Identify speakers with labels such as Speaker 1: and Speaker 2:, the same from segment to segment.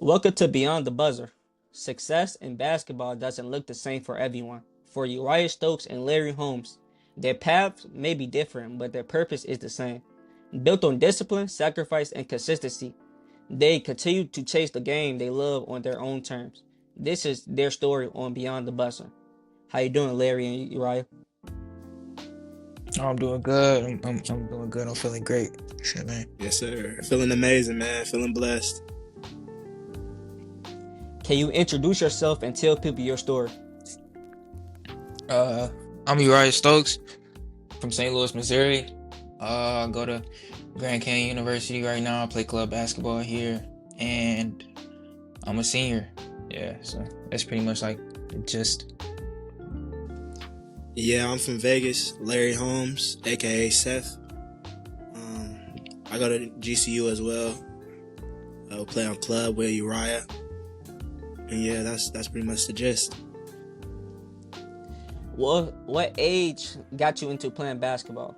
Speaker 1: Welcome to Beyond the Buzzer. Success in basketball doesn't look the same for everyone. For Uriah Stokes and Larry Holmes, their paths may be different, but their purpose is the same. Built on discipline, sacrifice, and consistency, they continue to chase the game they love on their own terms. This is their story on Beyond the Buzzer. How you doing, Larry and Uriah?
Speaker 2: I'm doing good. I'm doing good. I'm feeling great. Shit, man.
Speaker 3: Yes, sir. Feeling amazing, man. Feeling blessed.
Speaker 1: Can you introduce yourself and tell people your story?
Speaker 2: Uh, I'm Uriah Stokes from St. Louis, Missouri. I go to Grand Canyon University right now. I play club basketball here, and I'm a senior. Yeah, so that's pretty much like just.
Speaker 3: Yeah, I'm from Vegas. Larry Holmes, aka Seth. I go to GCU as well. I play on club with Uriah, and yeah, that's pretty much the gist.
Speaker 1: What age got you into playing basketball?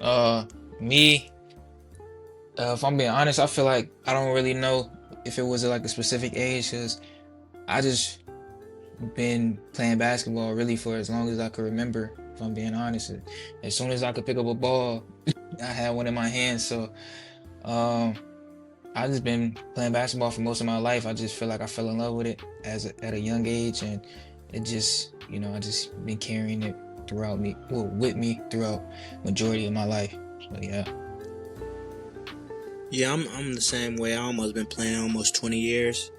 Speaker 2: Uh, me. If I'm being honest, I feel like I don't really know if it was like a specific age, because I just been playing basketball really for as long as I could remember, if I'm being honest. As soon as I could pick up a ball, I had one in my hand. So um, I just been playing basketball for most of my life. I just feel like I fell in love with it at a young age, and it just, I just been carrying it throughout me, well, with me throughout majority of my life. So yeah.
Speaker 3: Yeah, I'm the same way. I almost been playing almost 20 years.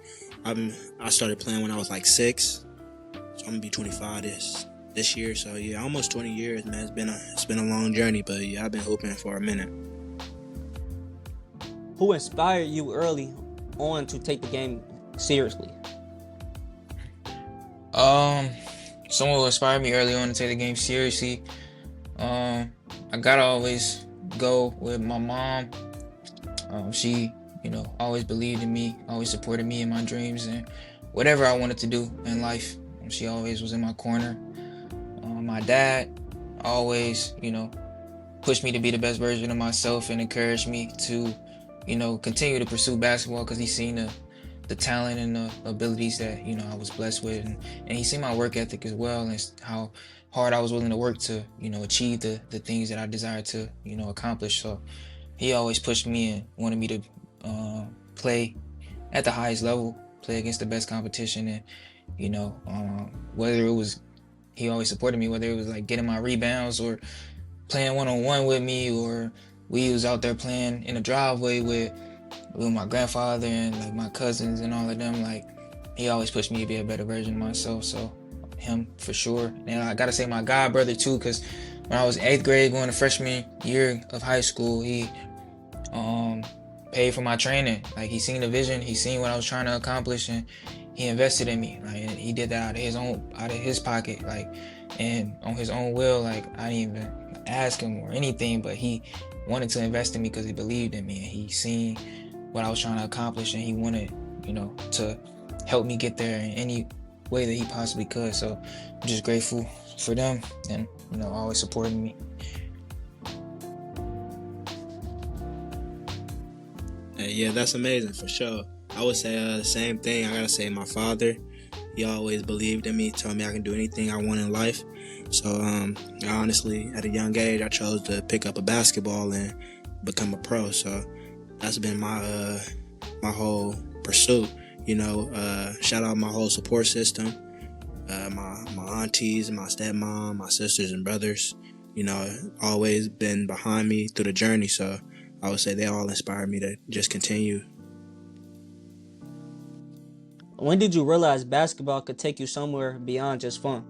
Speaker 3: I started playing when I was like 6, so I'm gonna be 25 this year. So yeah, almost 20 years, man. It's been a long journey, but yeah, I've been hooping for a minute.
Speaker 1: Who inspired you early on to take the game seriously?
Speaker 2: Um, Someone who inspired me early on to take the game seriously. Um, I gotta always go with my mom. She, always believed in me, always supported me in my dreams and whatever I wanted to do in life. She always was in my corner. My dad always, pushed me to be the best version of myself and encouraged me to, continue to pursue basketball, because he's seen the talent and the abilities that, I was blessed with. And he seen my work ethic as well, and how hard I was willing to work to, achieve the things that I desired to, accomplish. So he always pushed me and wanted me to play at the highest level, play against the best competition. And whether it was, he always supported me, whether it was like getting my rebounds or playing one-on-one with me, or we was out there playing in the driveway with my grandfather and like my cousins and all of them. Like, he always pushed me to be a better version of myself. So him for sure. And I gotta say my god brother too, because when I was 8th grade going to freshman year of high school, he um paid for my training. Like, he seen the vision, he seen what I was trying to accomplish, and he invested in me. Like, and he did that out of his pocket, like, and on his own will. Like, I didn't even ask him or anything, but he wanted to invest in me because he believed in me, and he seen what I was trying to accomplish, and he wanted, to help me get there in any way that he possibly could. So I'm just grateful for them, and always supporting me.
Speaker 3: Yeah, that's amazing for sure. I would say the same thing. I gotta say my father. He always believed in me, told me I can do anything I want in life. So I honestly, at a young age, I chose to pick up a basketball and become a pro. So that's been my whole pursuit. Shout out my whole support system, my aunties, my stepmom, my sisters and brothers. Always been behind me through the journey. So I would say they all inspired me to just continue.
Speaker 1: When did you realize basketball could take you somewhere beyond just fun?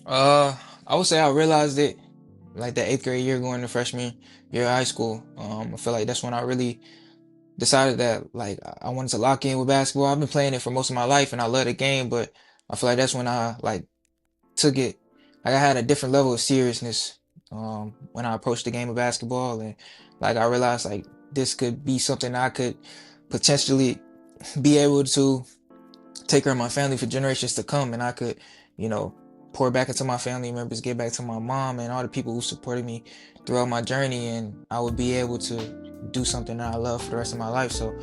Speaker 2: Uh, I would say I realized it like the 8th grade year going to freshman year of high school. I feel like that's when I really decided that, like, I wanted to lock in with basketball. I've been playing it for most of my life and I love the game, but I feel like that's when I like took it, like, I had a different level of seriousness when I approached the game of basketball. And like, I realized like this could be something I could potentially be able to take care of my family for generations to come, and I could, you know, pour back into my family members, give back to my mom and all the people who supported me throughout my journey, and I would be able to do something that I love for the rest of my life. So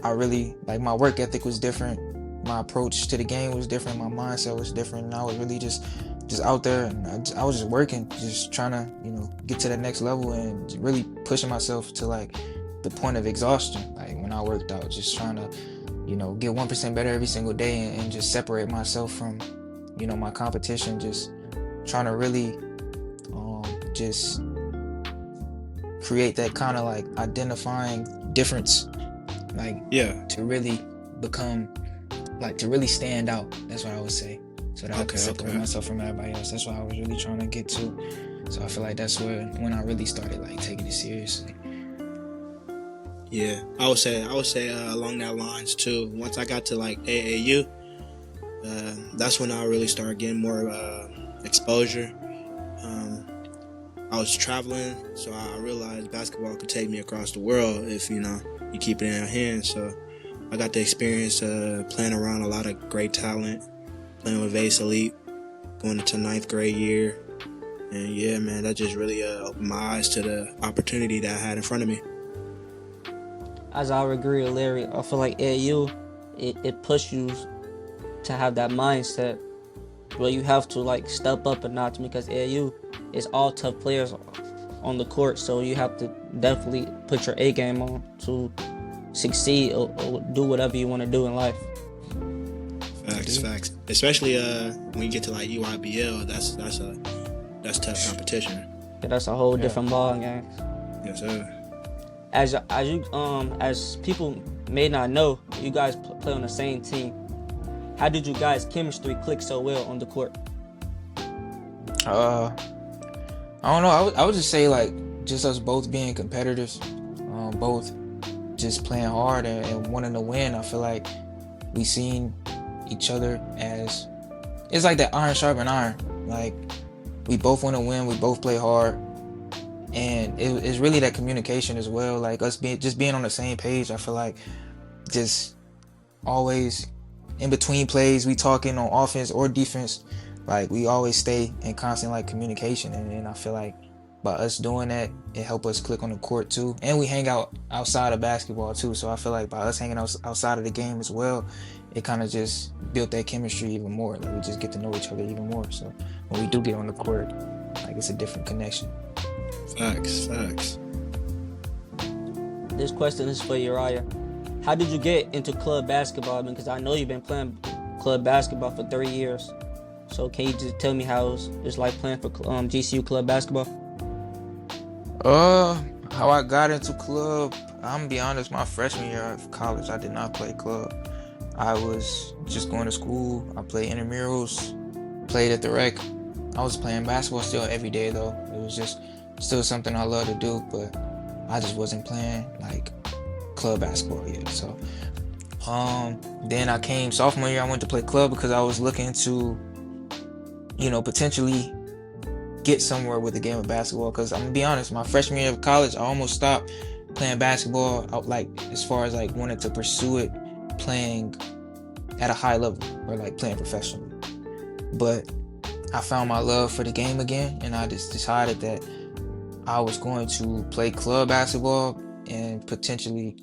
Speaker 2: I really, like, my work ethic was different, my approach to the game was different, my mindset was different, and I was really just out there, and I was just working, just trying to, get to that next level, and really pushing myself to like the point of exhaustion. Like when I worked out, just trying to, get 1% better every single day, and just separate myself from, my competition, just trying to really just create that kind of like identifying difference, like
Speaker 3: Yeah.
Speaker 2: to really become, like to really stand out. That's what I would say, so that I could separate myself from everybody else. That's what I was really trying to get to. So I feel like that's when I really started like taking it seriously.
Speaker 3: Yeah, I would say along that lines too. Once I got to like AAU, that's when I really started getting more exposure. I was traveling, so I realized basketball could take me across the world if you keep it in your hands. So I got to experience playing around a lot of great talent, playing with Ace Elite, going into 9th grade year, and yeah, man, that just really opened my eyes to the opportunity that I had in front of me.
Speaker 1: As I would agree with Larry, I feel like AAU, it pushes you to have that mindset where you have to like step up a notch, because AAU is all tough players on the court, so you have to definitely put your A game on to succeed or do whatever you want to do in life.
Speaker 3: Facts. Especially when you get to like UIBL, that's tough competition.
Speaker 1: Yeah, that's a whole different ball game.
Speaker 3: Yes, sir.
Speaker 1: As people may not know, you guys play on the same team. How did you guys' chemistry click so well on the court?
Speaker 2: I don't know. I would just say like just us both being competitors, both just playing hard and wanting to win. I feel like we seen each other as, it's like that iron sharpen iron. Like we both want to win. We both play hard. And it's really that communication as well, like us being on the same page. I feel like just always in between plays, we talking on offense or defense, like we always stay in constant like communication, and I feel like by us doing that, it help us click on the court too. And we hang out outside of basketball too, so I feel like by us hanging out outside of the game as well, it kind of just built that chemistry even more. Like we just get to know each other even more, so when we do get on the court, like it's a different connection.
Speaker 3: Facts.
Speaker 1: This question is for Uriah. How did you get into club basketball? Because I know you've been playing club basketball for 3 years. So can you just tell me how it's like playing for GCU club basketball?
Speaker 2: How I got into club, I'm gonna be honest, my freshman year of college, I did not play club. I was just going to school. I played intramurals, played at the rec. I was playing basketball still every day though. It was just still something I love to do, but I just wasn't playing like club basketball yet. So then I came sophomore year, I went to play club because I was looking to, potentially get somewhere with the game of basketball. Because I'm gonna be honest, my freshman year of college, I almost stopped playing basketball out, like as far as like wanting to pursue it, playing at a high level or like playing professionally. But I found my love for the game again, and I just decided that I was going to play club basketball and potentially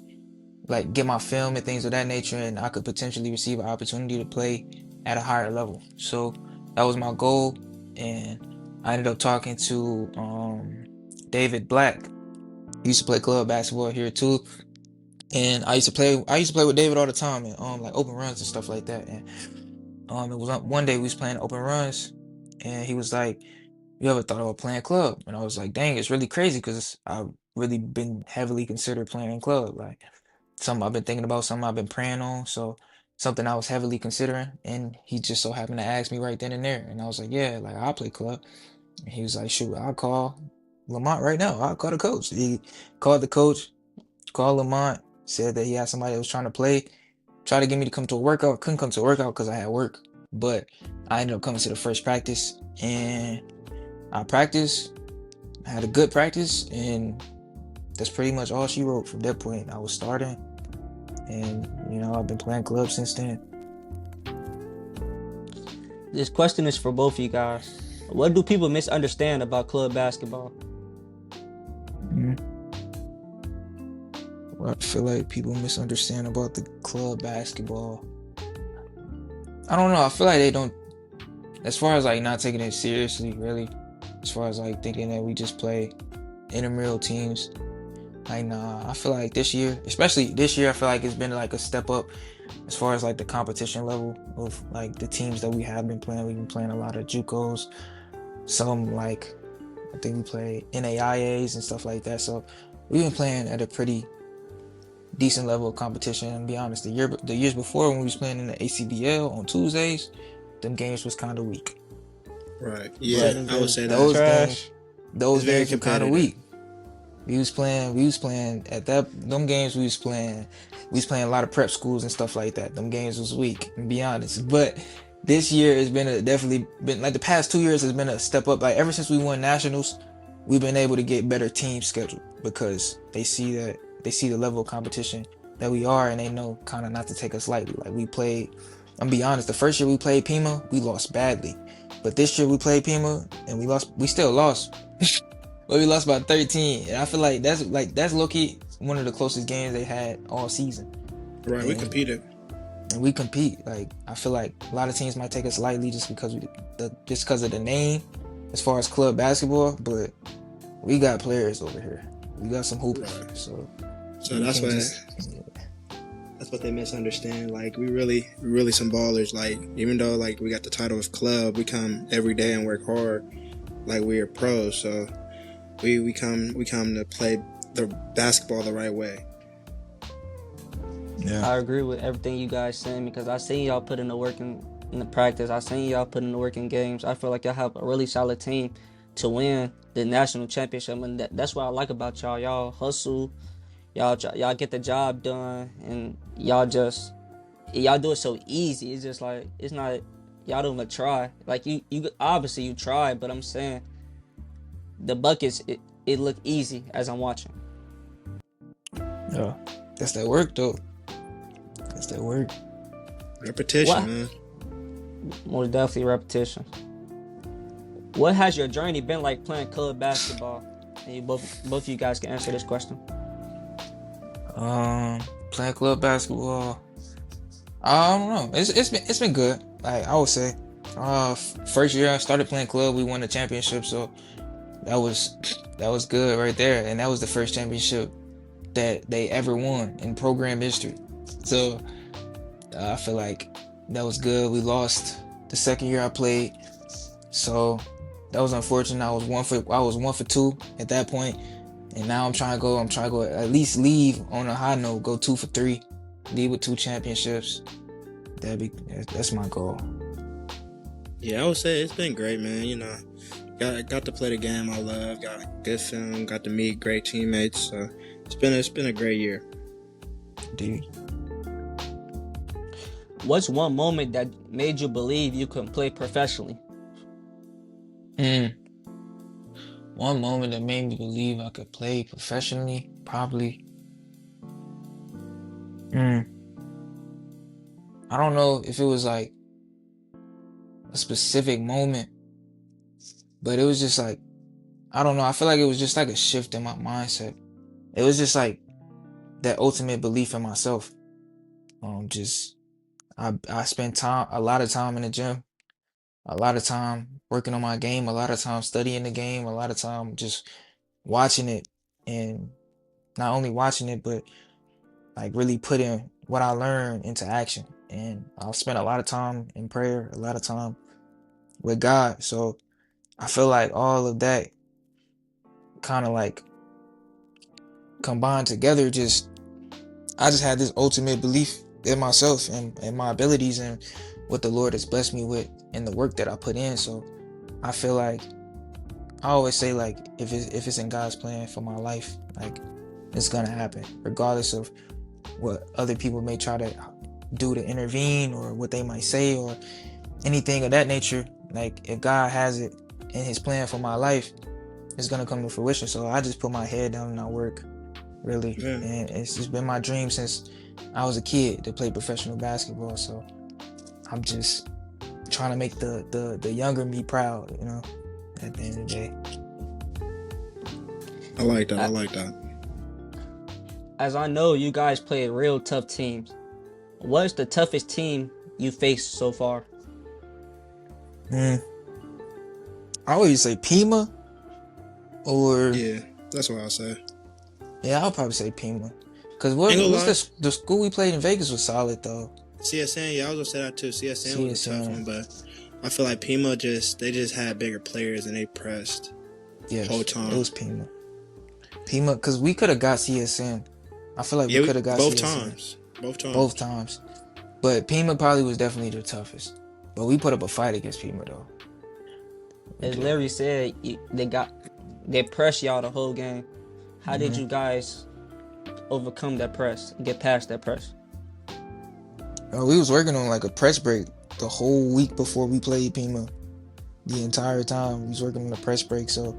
Speaker 2: like get my film and things of that nature, and I could potentially receive an opportunity to play at a higher level. So that was my goal, and I ended up talking to David Black. He used to play club basketball here too, and I used to play with David all the time, and like open runs and stuff like that. And it was one day we was playing open runs, and he was like, "You ever thought about playing club?" And I was like, "Dang, it's really crazy because I've really been heavily considered playing club, like something I've been thinking about, something I've been praying on, so something I was heavily considering." And he just so happened to ask me right then and there, and I was like, "Yeah, like I'll play club." And he was like, "Shoot, I'll call Lamont right now. I'll call the coach." He called the coach, called Lamont, said that he had somebody that was trying to play, tried to get me to come to a workout. Couldn't come to a workout because I had work, but I ended up coming to the first practice, and I practiced, had a good practice, and that's pretty much all she wrote. From that point, I was starting, and I've been playing club since then.
Speaker 1: This question is for both of you guys. What do people misunderstand about club basketball?
Speaker 2: Mhm. What I feel like people misunderstand about the club basketball. I don't know. I feel like they don't, as far as like not taking it seriously, really. As far as like thinking that we just play intramural teams. Like, nah, I feel like this year, especially this year, I feel like it's been like a step up as far as like the competition level of like the teams that we have been playing. We've been playing a lot of JUCOs, some like I think we play NAIAs and stuff like that. So we've been playing at a pretty decent level of competition. And be honest, the years before when we was playing in the ACBL on Tuesdays, them games was kind of weak.
Speaker 3: Right.
Speaker 1: So
Speaker 3: Yeah,
Speaker 1: them
Speaker 3: I would
Speaker 1: games
Speaker 3: say that.
Speaker 2: Those
Speaker 1: trash.
Speaker 2: games,
Speaker 3: It's
Speaker 2: those
Speaker 3: very
Speaker 2: games were kind of
Speaker 3: competitive.
Speaker 2: weak. We was playing at them games we was playing a lot of prep schools and stuff like that. Them games was weak, and be honest. But this year has definitely been like the past 2 years has been a step up. Like ever since we won nationals, we've been able to get better teams scheduled because they see the level of competition that we are, and they know kind of not to take us lightly. Like we played, I'm be honest, the first year we played Pima, we lost badly. But this year we played Pima and we still lost. But we lost by 13. And I feel like that's low-key one of the closest games they had all season.
Speaker 3: Right, we
Speaker 2: And
Speaker 3: competed.
Speaker 2: and we compete. Like I feel like a lot of teams might take us lightly just because of the name as far as club basketball, but we got players over here. We got some hoopers.
Speaker 3: Right.
Speaker 2: So
Speaker 3: So
Speaker 2: we
Speaker 3: that's
Speaker 2: can't
Speaker 3: what
Speaker 2: just
Speaker 3: that's what they misunderstand. Like we really some ballers. Like even though like we got the title of club, we come every day and work hard. Like we are pros. So we come to play the basketball the right way.
Speaker 2: yeah.
Speaker 1: I agree with everything you guys saying because I seen y'all put in the work in the practice. I seen y'all put in the work in games. I feel like y'all have a really solid team to win the national championship, and that's what I like about y'all. Y'all hustle, y'all get the job done, and y'all do it so easy. It's just like it's not y'all don't even try. Like you obviously you try, but I'm saying the buckets it look easy as I'm watching.
Speaker 2: Yeah. That's that work though. That's that work.
Speaker 3: Repetition,
Speaker 1: What
Speaker 3: man.
Speaker 1: most definitely repetition. What has your journey been like playing club basketball? And you both of you guys can answer this question.
Speaker 2: Playing club basketball. I don't know. It's been good. Like I would say, first year I started playing club, we won the championship, so that was that was good right there, and that was the first championship that they ever won in program history. So I feel like that was good. We lost the second year I played, so that was unfortunate. I was 1 for 2 at that point, and now I'm trying to go at least leave on a high note, go 2 for 3, leave with 2 championships. That's my goal.
Speaker 3: Yeah, I would say it's been great, man. You know, got to play the game I love. Got a good film. Got to meet great teammates. So it's been a great year.
Speaker 2: Dude.
Speaker 1: What's one moment that made you believe you could play professionally?
Speaker 2: Mm. One moment that made me believe I could play professionally, probably. Mm. I don't know if it was like a specific moment, but it was just like, I don't know. I feel like it was just like a shift in my mindset. It was just like that ultimate belief in myself. Just I spent a lot of time in the gym, a lot of time working on my game, a lot of time studying the game, a lot of time just watching it, and not only watching it, but like really putting what I learned into action. And I've spent a lot of time in prayer, a lot of time with God. So I feel like all of that kind of like combined together, I just had this ultimate belief in myself and my abilities and what the Lord has blessed me with and the work that I put in. So I feel like I always say, like, if it's in God's plan for my life, like, it's gonna happen, regardless of what other people may try to do to intervene or what they might say or anything of that nature. Like, if God has it in His plan for my life, it's gonna come to fruition. So I just put my head down and I work, really.
Speaker 3: Yeah.
Speaker 2: And it's just been my dream since I was a kid to play professional basketball. So I'm just trying to make the younger me proud, you know, at the end of the day.
Speaker 3: I like that. I
Speaker 1: I,
Speaker 3: like that.
Speaker 1: as I know, you guys play real tough teams. What's the toughest team you faced so far?
Speaker 2: Mm. I always say Pima or
Speaker 3: Yeah, that's what I say.
Speaker 2: yeah, I'll probably say Pima. Cause
Speaker 3: Ain't gonna
Speaker 2: what's
Speaker 3: lie.
Speaker 2: the school we played in Vegas was solid though.
Speaker 3: CSN, yeah, I was gonna say that too. CSN was a tough
Speaker 2: CSN,
Speaker 3: one, but I feel like Pima they just had bigger players and they pressed whole
Speaker 2: yes, it
Speaker 3: time.
Speaker 2: was Pima. Pima, cause we could have got CSN. I feel like we
Speaker 3: Yeah,
Speaker 2: could have got
Speaker 3: both
Speaker 2: CSN
Speaker 3: times, both
Speaker 2: both
Speaker 3: times.
Speaker 2: times. But Pima probably was definitely the toughest. But we put up a fight against Pima though. We
Speaker 1: As
Speaker 2: did.
Speaker 1: Larry said, they pressed y'all the whole game. How did
Speaker 2: Hmm.
Speaker 1: you guys overcome that press, get past that press?
Speaker 2: We was working on like a press break the whole week before we played Pima. The entire time we was working on the press break. So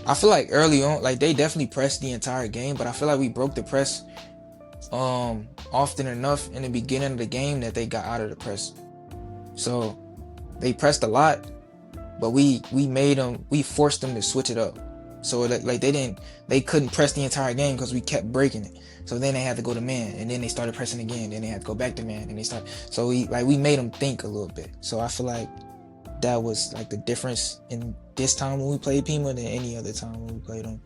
Speaker 2: I feel like early on, like they definitely pressed the entire game, but I feel like we broke the press often enough in the beginning of the game that they got out of the press. So they pressed a lot, but we forced them to switch it up. So like they couldn't press the entire game because we kept breaking it. So then they had to go to man, and then they started pressing again. Then they had to go back to man, and they start. So we made them think a little bit. So I feel like that was like the difference in this time when we played Pima than any other time when we played them.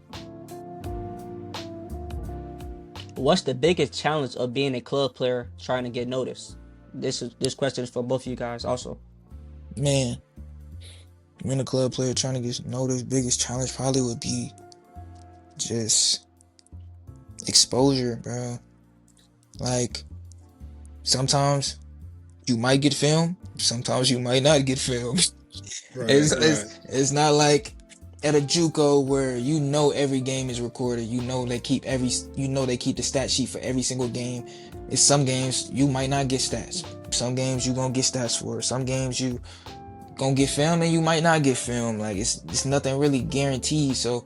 Speaker 1: What's the biggest challenge of being a club player trying to get noticed? This question is for both of you guys also.
Speaker 2: Man, being a club player trying to get noticed, biggest challenge probably would be just exposure, bro. Like sometimes you might get filmed, sometimes you might not get filmed.
Speaker 3: Right, right.
Speaker 2: It's not like at a JUCO where you know every game is recorded. You know they keep the stat sheet for every single game. It's some games you might not get stats. Some games you gonna get stats for. Some games you gonna get filmed and you might not get filmed. Like it's nothing really guaranteed. So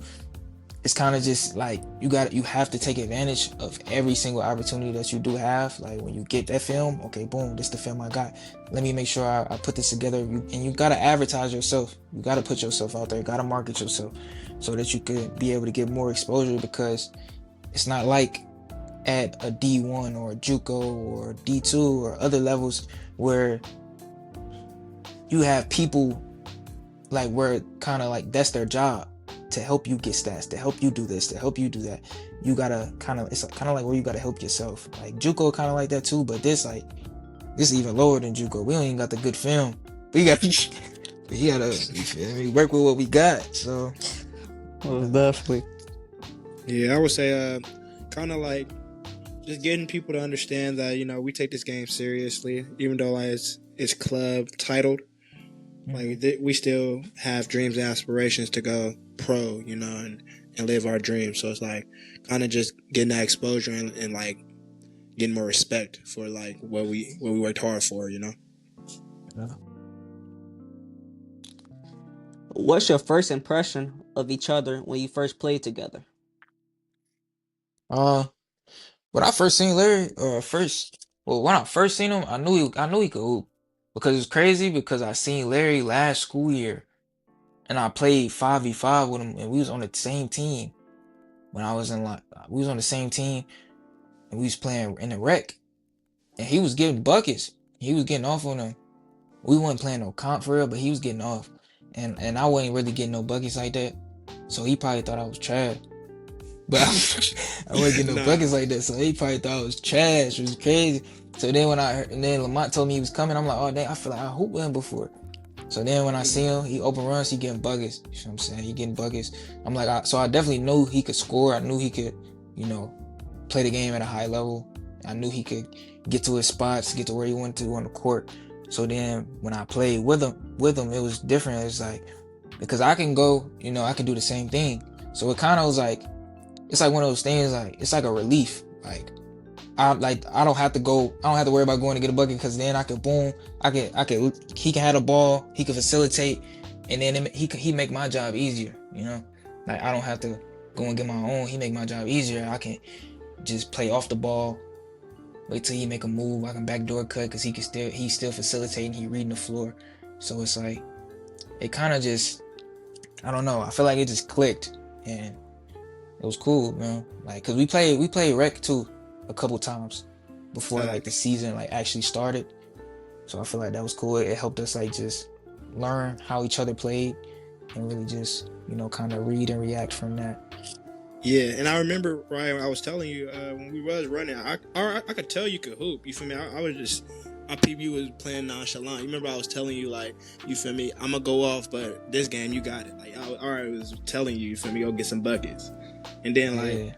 Speaker 2: it's kind of just like you have to take advantage of every single opportunity that you do have. Like when you get that film, okay, boom, this the film I got. Let me make sure I put this together. And you gotta advertise yourself. You gotta put yourself out there. You gotta market yourself so that you could be able to get more exposure, because it's not like at a D1 or a JUCO or D2 or other levels where you have people like where kind of like that's their job to help you get stats, to help you do this, to help you do that. You gotta it's kind of like where you gotta help yourself. Like JUCO kind of like that too, but this is even lower than JUCO. We don't even got the good film. We got you gotta, you feel me, work with what we got. So
Speaker 1: Definitely.
Speaker 3: Yeah, I would say kind of like just getting people to understand that we take this game seriously, even though like it's club titled. Like we still have dreams and aspirations to go pro, and live our dreams. So it's like kind of just getting that exposure and like getting more respect for like what we worked hard for.
Speaker 2: Yeah.
Speaker 1: What's your first impression of each other when you first played together?
Speaker 2: When I first seen Larry, when I first seen him, I knew he could hoop, because it's crazy because I seen Larry last school year and I played 5v5 with him, and we was on the same team when I was in like we was on the same team, and we was playing in the rec, and he was getting buckets. He was getting off on them. We wasn't playing no comp for real, but he was getting off, and I wasn't really getting no buckets like that, so he probably thought I was trash. But I wasn't getting no
Speaker 3: Nah.
Speaker 2: buckets like that, so he probably thought I was trash. It was crazy. So then and then Lamont told me he was coming, I'm like, oh dang, I feel like I hooped with him before. So then when I see him, he open runs, he getting buckets. You know what I'm saying? He getting buckets. I'm like, so I definitely knew he could score. I knew he could, play the game at a high level. I knew he could get to his spots, get to where he wanted to on the court. So then when I played with him, it was different. It's like, because I can go, I can do the same thing. So it kind of was like, it's like one of those things, like it's like a relief. Like I don't have to worry about going to get a bucket, because then I could boom, he can have the ball, he can facilitate, and then he make my job easier, like I don't have to go and get my own. He make my job easier. I can just play off the ball, wait till he make a move, I can backdoor cut, because he's still facilitating, he reading the floor, So it's like it kind of just, I don't know. I feel like it just clicked, and it was cool, man. Like, cause we played rec too a couple times before like the
Speaker 3: Facts.
Speaker 2: season like actually started. So I feel like that was cool. It helped us like just learn how each other played and really just, kind of read and react from that.
Speaker 3: Yeah, and I remember, Ryan, I was telling you when we was running, I could tell you could hoop. You feel me? I was just, I peep you was playing nonchalant. You remember I was telling you, like, you feel me? I'm gonna go off, but this game you got it. Like I was telling you, you feel me? Go get some buckets, and then like
Speaker 2: Yeah,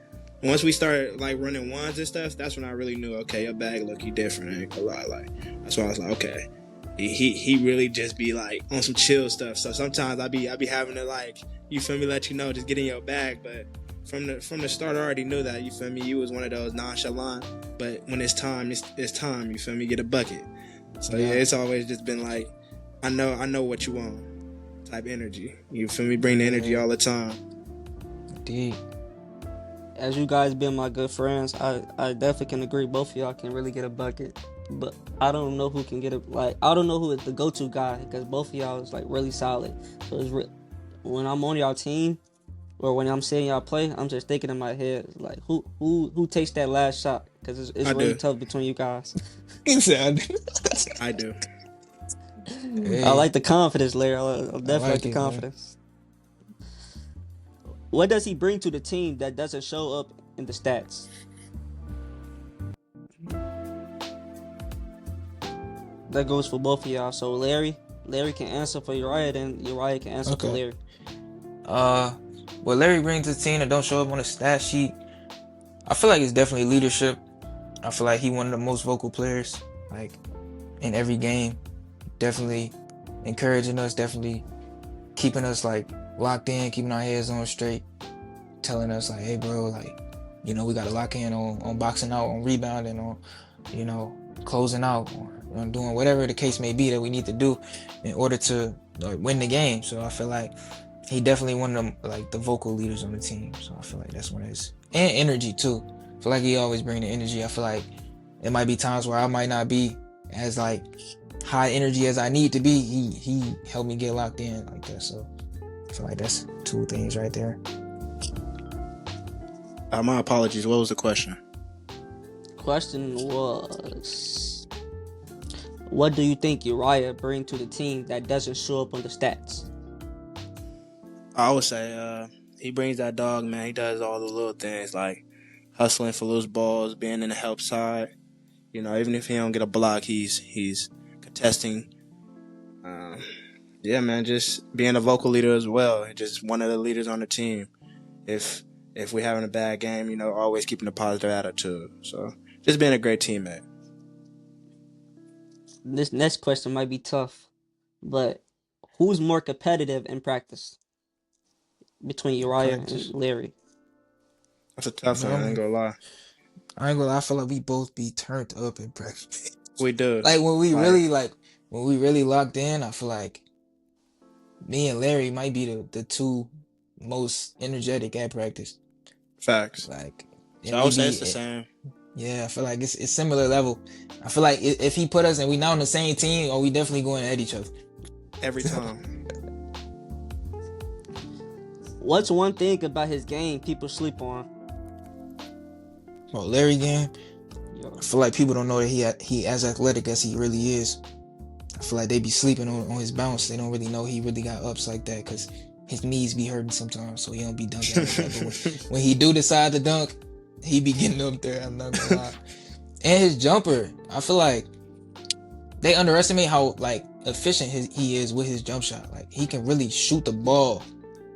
Speaker 3: once we started like running ones and stuff, that's when I really knew, okay, your bag look you different. I ain't gonna lie, like that's why I was like, okay, he really just be like on some chill stuff. So sometimes I be having to like, you feel me, let you know, just get in your bag, but. From the start, I already knew that, you feel me. You was one of those nonchalant, but when it's time, it's time. You feel me? Get a bucket. So yeah, it's always just been like, I know what you want, type energy. You feel me? Bring the energy all the time.
Speaker 2: indeed.
Speaker 1: As you guys been my good friends, I definitely can agree. Both of y'all can really get a bucket, but I don't know who can get it. Like I don't know who is the go-to guy because both of y'all is like really solid. So when I'm on y'all team. Or when I'm seeing y'all play, I'm just thinking in my head like, who takes that last shot? Because it's
Speaker 3: I
Speaker 1: really
Speaker 3: do.
Speaker 1: tough between you guys.
Speaker 2: He said,
Speaker 3: I do.
Speaker 1: I
Speaker 2: "Hey,
Speaker 1: like the confidence, Larry. I
Speaker 2: I
Speaker 1: definitely like
Speaker 2: like
Speaker 1: the
Speaker 2: it, man."
Speaker 1: confidence. What does he bring to the team that doesn't show up in the stats? That goes for both of y'all. So Larry can answer for Uriah, and Uriah can answer for
Speaker 2: Okay.
Speaker 1: Larry.
Speaker 2: Uh, what Larry brings to the team that don't show up on the stat sheet, I feel like it's definitely leadership. I feel like he one of the most vocal players, like in every game. Definitely encouraging us, definitely keeping us like locked in, keeping our heads on straight, telling us like, hey bro, like, we gotta lock in on boxing out, on rebounding, on, closing out, or doing whatever the case may be that we need to do in order to win the game. So I feel like he definitely one of them, like the vocal leaders on the team. So I feel like that's one of his, and energy too. I feel like he always bring the energy. I feel like it might be times where I might not be as like high energy as I need to be. He helped me get locked in like that. So I feel like that's two things right there.
Speaker 3: My apologies. What was the question?
Speaker 1: Question was, what do you think Uriah bring to the team that doesn't show up on the stats?
Speaker 3: I would say he brings that dog, man. He does all the little things like hustling for loose balls, being in the help side. Even if he don't get a block, he's contesting. Yeah, man, just being a vocal leader as well. Just one of the leaders on the team. If we're having a bad game, always keeping a positive attitude. So just being a great teammate.
Speaker 1: This next question might be tough, but who's more competitive in practice between
Speaker 2: In
Speaker 1: Uriah and
Speaker 2: practice,
Speaker 1: Larry?
Speaker 3: That's a tough one. I ain't gonna lie.
Speaker 2: I ain't gonna lie, I feel like we both be turned up in practice.
Speaker 3: We do.
Speaker 2: Like
Speaker 3: Like
Speaker 2: when we really locked in, I feel like me and Larry might be the two most energetic at practice.
Speaker 3: facts.
Speaker 2: Like,
Speaker 3: So
Speaker 2: and
Speaker 3: I
Speaker 2: we
Speaker 3: would say it's
Speaker 2: be
Speaker 3: the same
Speaker 2: yeah, I feel like it's similar level. I feel like if he put us and we now on the same team, we definitely going at each other.
Speaker 3: every time.
Speaker 1: What's one thing about his game people sleep on?
Speaker 2: Oh, Larry game,
Speaker 1: Yo,
Speaker 2: I feel like people don't know that he as athletic as he really is. I feel like they be sleeping on his bounce. They don't really know he really got ups like that because his knees be hurting sometimes, so he don't be dunking like that. But when he do decide to dunk, he be getting up there. I'm not gonna lie. And his jumper, I feel like they underestimate how like efficient he is with his jump shot. Like he can really shoot the ball.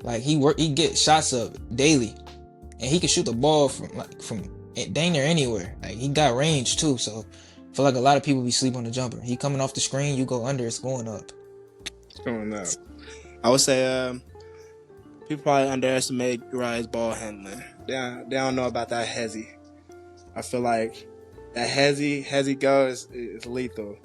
Speaker 2: Like he get shots up daily, and he can shoot the ball from dang near anywhere. Like he got range too. So I feel like a lot of people be sleep on the jumper. He coming off the screen, you go under, it's going up.
Speaker 3: It's going up. I would say people probably underestimate Uriah's ball handling. They don't know about that hezzy. I feel like that hezzy go is lethal.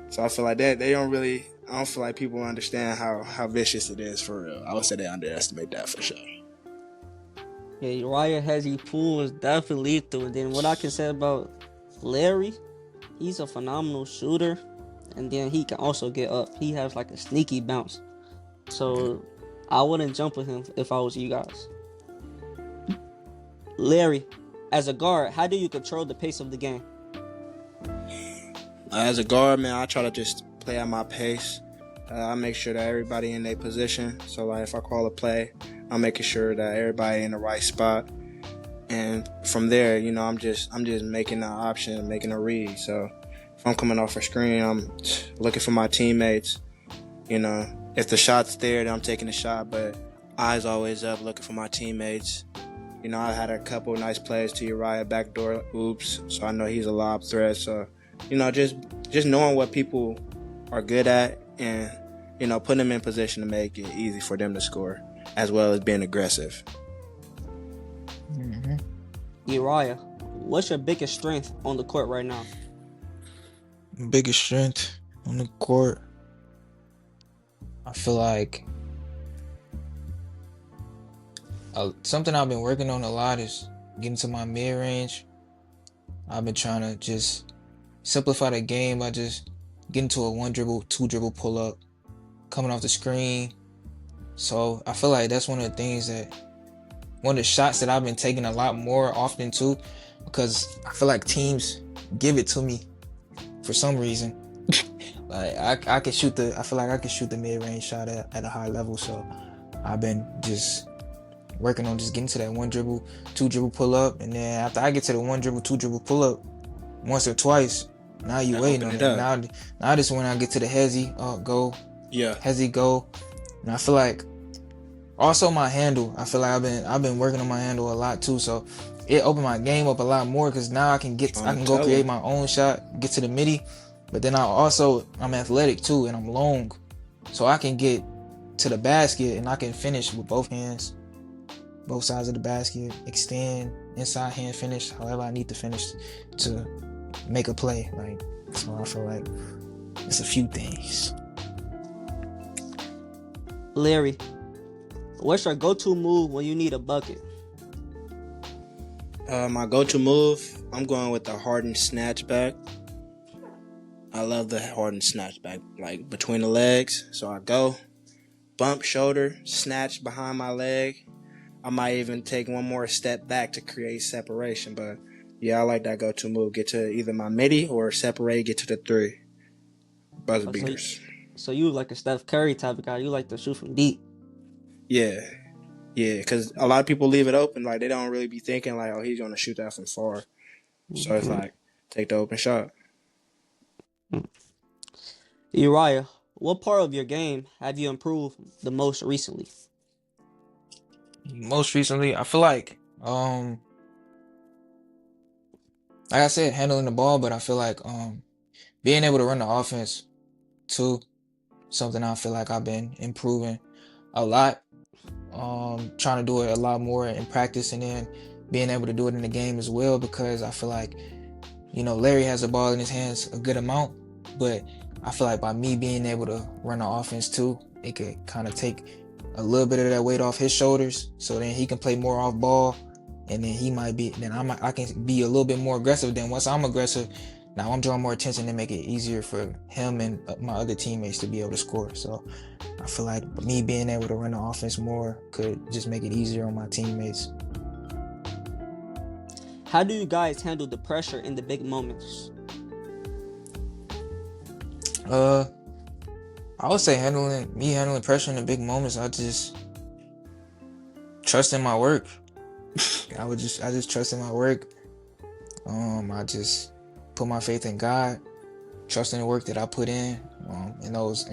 Speaker 3: So I feel like that they don't really. I don't feel like people understand how vicious it is for real. I would say they underestimate that for sure.
Speaker 1: yeah, Uriah Hezzy Poole is definitely lethal. And then what I can say about Larry, he's a phenomenal shooter. and then he can also get up. He has like a sneaky bounce. So I wouldn't jump with him if I was you guys. Larry, as a guard, how do you control the pace of the game?
Speaker 3: As a guard, man, I try to just play at my pace. I make sure that everybody in their position. So, like, if I call a play, I'm making sure that everybody in the right spot. And from there, I'm just making an option, making a read. So, if I'm coming off a screen, I'm looking for my teammates. If the shot's there, then I'm taking the shot. But eyes always up, looking for my teammates. I had a couple nice plays to Uriah backdoor oops, so I know he's a lob threat. So, just knowing what people are good at and, putting them in position to make it easy for them to score, as well as being aggressive.
Speaker 2: Mm-hmm.
Speaker 1: Uriah, what's your biggest strength on the court right now?
Speaker 2: Biggest strength on the court, I feel like something I've been working on a lot is getting to my mid-range. I've been trying to just simplify the game by just getting to a 1 dribble, 2 dribble pull up, coming off the screen. So I feel like that's one of the shots that I've been taking a lot more often too, because I feel like teams give it to me for some reason. Like I feel like I can shoot the mid-range shot at a high level. So I've been just working on just getting to that 1 dribble, 2 dribble pull up, and then after I get to the 1 dribble, 2 dribble pull up once or twice, now you waiting on it. Now this when I get to the hezzy, hezzy go, and I feel like also my handle. I feel like I've been working on my handle a lot too, so it opened my game up a lot more because now I can go create my own shot, get to the midi, but then I'm athletic too and I'm long, so I can get to the basket and I can finish with both hands. Both sides of the basket, extend, inside hand finish, however I need to finish to make a play. So I feel like it's a few things.
Speaker 1: Larry, what's your go-to move when you need a bucket?
Speaker 3: My go-to move, I'm going with the Harden snatchback. I love the Harden snatchback, like between the legs. So I go, bump shoulder, snatch behind my leg. I might even take one more step back to create separation. But yeah, I like that go-to move. Get to either my midi or separate, get to the 3. Buzzer beaters.
Speaker 1: So you like a Steph Curry type of guy. You like to shoot from deep.
Speaker 3: Yeah, because a lot of people leave it open. Like, they don't really be thinking, like, oh, he's going to shoot that from far. So it's like, take the open shot.
Speaker 1: Uriah, what part of your game have you improved the most recently?
Speaker 2: Most recently, I feel like I said, handling the ball, but I feel like being able to run the offense too, something I feel like I've been improving a lot. Trying to do it a lot more in practice, and then being able to do it in the game as well, because I feel like, Larry has the ball in his hands a good amount, but I feel like by me being able to run the offense too, it could kind of take a little bit of that weight off his shoulders, so then he can play more off ball, and then I can be a little bit more aggressive. Then once I'm aggressive, now I'm drawing more attention to make it easier for him and my other teammates to be able to score. So I feel like me being able to run the offense more could just make it easier on my teammates.
Speaker 1: How do you guys handle the pressure in the big moments?
Speaker 2: I would say handling pressure in the big moments, I just trust in my work. I just trust in my work. I just put my faith in God, trust in the work that I put in those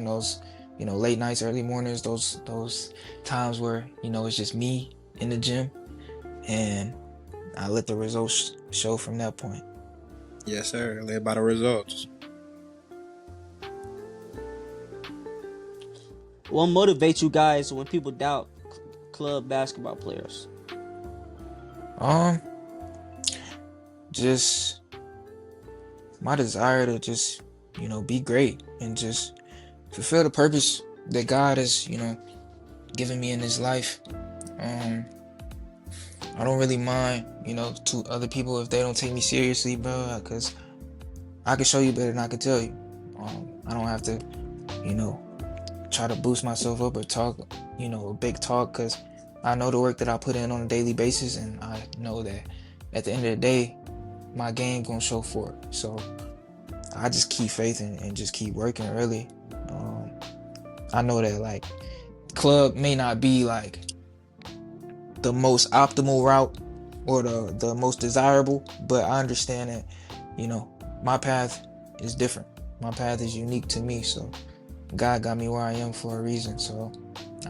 Speaker 2: late nights, early mornings, those times where it's just me in the gym, and I let the results show from that point.
Speaker 3: Yes, sir. Live by the results.
Speaker 1: What motivates you guys when people doubt club basketball players?
Speaker 2: Just my desire to just, be great and just fulfill the purpose that God has, given me in this life. I don't really mind, to other people if they don't take me seriously, bro, because I can show you better than I can tell you. I don't have to, you know, try to boost myself up or talk, a big talk, because I know the work that I put in on a daily basis, and I know that at the end of the day, my game gonna show for it. So I just keep faith and just keep working really. I know that like club may not be like the most optimal route or the most desirable, but I understand that, my path is different. My path is unique to me. So God got me where I am for a reason. So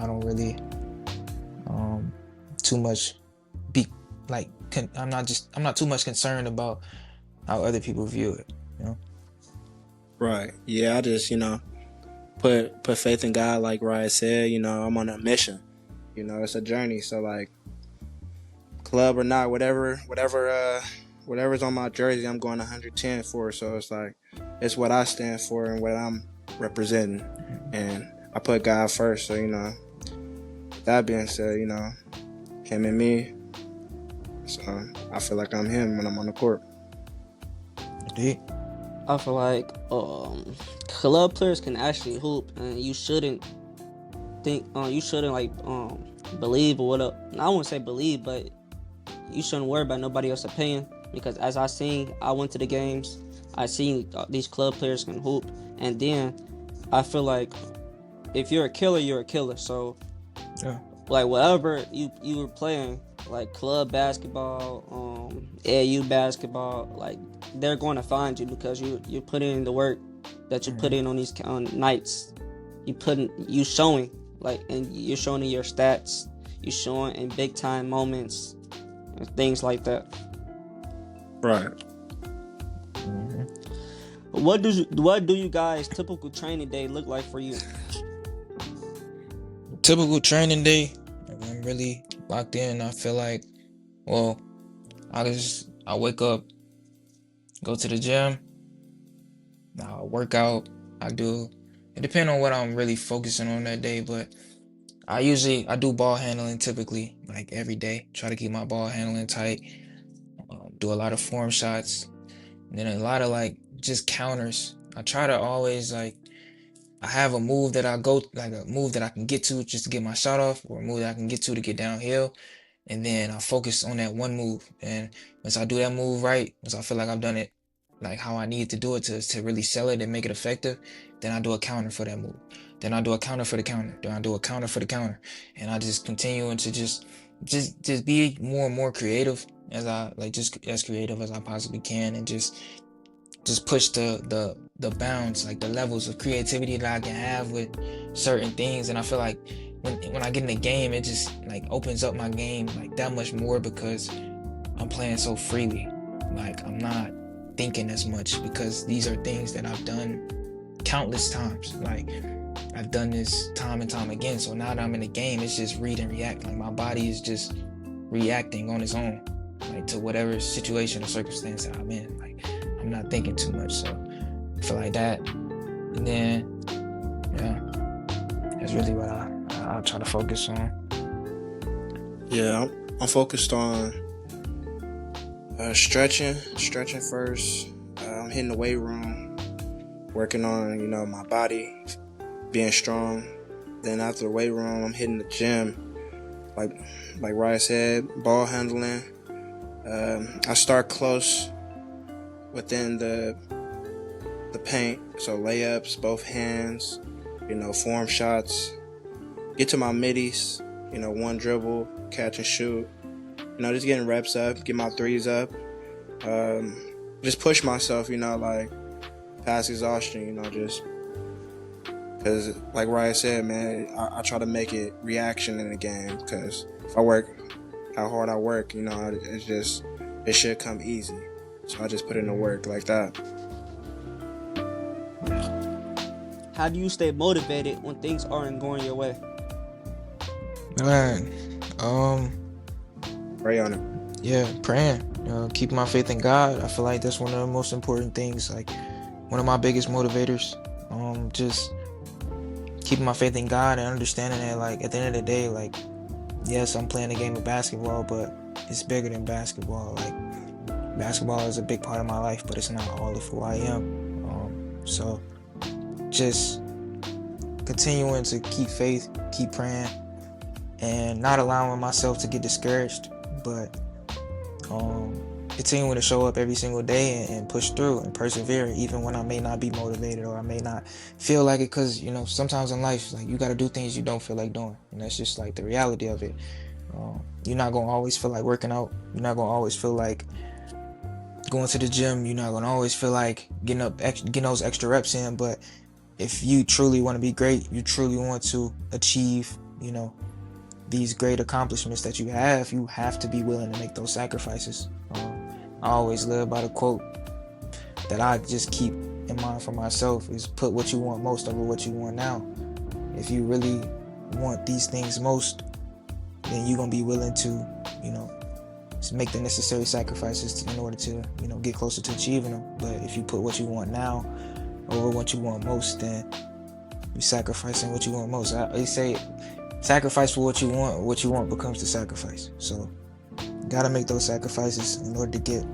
Speaker 2: I don't really too much be like I'm not too much concerned about how other people view it.
Speaker 3: Right. Yeah, I just, put faith in God, like Ryan said. I'm on a mission. It's a journey. So like, club or not, whatever's on my jersey, I'm going 110 for. So it's like, it's what I stand for and what I'm representing, and I put God first. So with that being said, him and me. So I feel like I'm him when I'm on the court.
Speaker 2: Indeed.
Speaker 1: I feel like club players can actually hoop, and you shouldn't believe or whatever. I wouldn't say believe, but you shouldn't worry about nobody else's opinion, because as I went to the games, I seen these club players can hoop, and then I feel like if you're a killer, you're a killer. So
Speaker 2: Yeah.
Speaker 1: like whatever you were playing, like club basketball, AAU basketball, like they're going to find you because you put in the work that you put in on these nights. You showing, like, and you're showing in your stats. You showing in big time moments and things like that.
Speaker 3: Right.
Speaker 1: What do you guys typical training day look like for you?
Speaker 2: Typical training day, I'm really locked in. I feel like, well, I wake up, go to the gym, I work out. It depends on what I'm really focusing on that day, but I do ball handling typically, like every day. Try to keep my ball handling tight. Do a lot of form shots, and then a lot of like just counters. I try to always like, I have a move that I can get to just to get my shot off, or a move that I can get to get downhill. And then I focus on that one move. And once I do that move right, once I feel like I've done it like how I need to do it to really sell it and make it effective, then I do a counter for that move. Then I do a counter for the counter. Then I do a counter for the counter. And I just continue to just be more and more creative just as creative as I possibly can, and just push the bounds, like the levels of creativity that I can have with certain things. And I feel like when I get in the game, it just like opens up my game like that much more, because I'm playing so freely. Like I'm not thinking as much, because these are things that I've done countless times. Like I've done this time and time again. So now that I'm in the game, it's just read and react. Like my body is just reacting on its own, like to whatever situation or circumstance that I'm in. Like I'm not thinking too much. So I feel like that. And then, yeah, that's really what I try to focus on.
Speaker 3: Yeah, I'm focused on stretching first. I'm hitting the weight room, working on my body, being strong. Then after the weight room, I'm hitting the gym, like Ryan said, ball handling. I start close within the paint, so layups, both hands, form shots. Get to my middies, one dribble, catch and shoot. Just getting reps up, get my threes up. Just push myself, like past exhaustion, just because, like Ryan said, man, I try to make it reaction in the game, because if I work how hard I work, it should come easy. So I just put in the work like that.
Speaker 1: How do you stay motivated when things aren't going your way?
Speaker 2: Man,
Speaker 3: Pray on it.
Speaker 2: yeah, praying, keeping my faith in God. I feel like that's one of the most important things, like one of my biggest motivators. Just keeping my faith in God and understanding that, like, at the end of the day, like, yes, I'm playing a game of basketball, but it's bigger than basketball. Like, basketball is a big part of my life, but it's not all of who I am. So just continuing to keep faith, keep praying, and not allowing myself to get discouraged, but continuing to show up every single day and push through and persevere, even when I may not be motivated or I may not feel like it. Because sometimes in life, like, you got to do things you don't feel like doing, and that's just like the reality of it. You're not gonna always feel like working out. You're not gonna always feel like going to the gym. You're not gonna always feel like getting those extra reps in. But if you truly want to be great, you truly want to achieve, these great accomplishments that you have to be willing to make those sacrifices. I always live by the quote that I just keep in mind for myself, is put what you want most over what you want now. If you really want these things most, then you're gonna be willing to, make the necessary sacrifices in order to, get closer to achieving them. But if you put what you want now over what you want most, then you're sacrificing what you want most. They say sacrifice for what you want becomes the sacrifice. So you gotta make those sacrifices in order to get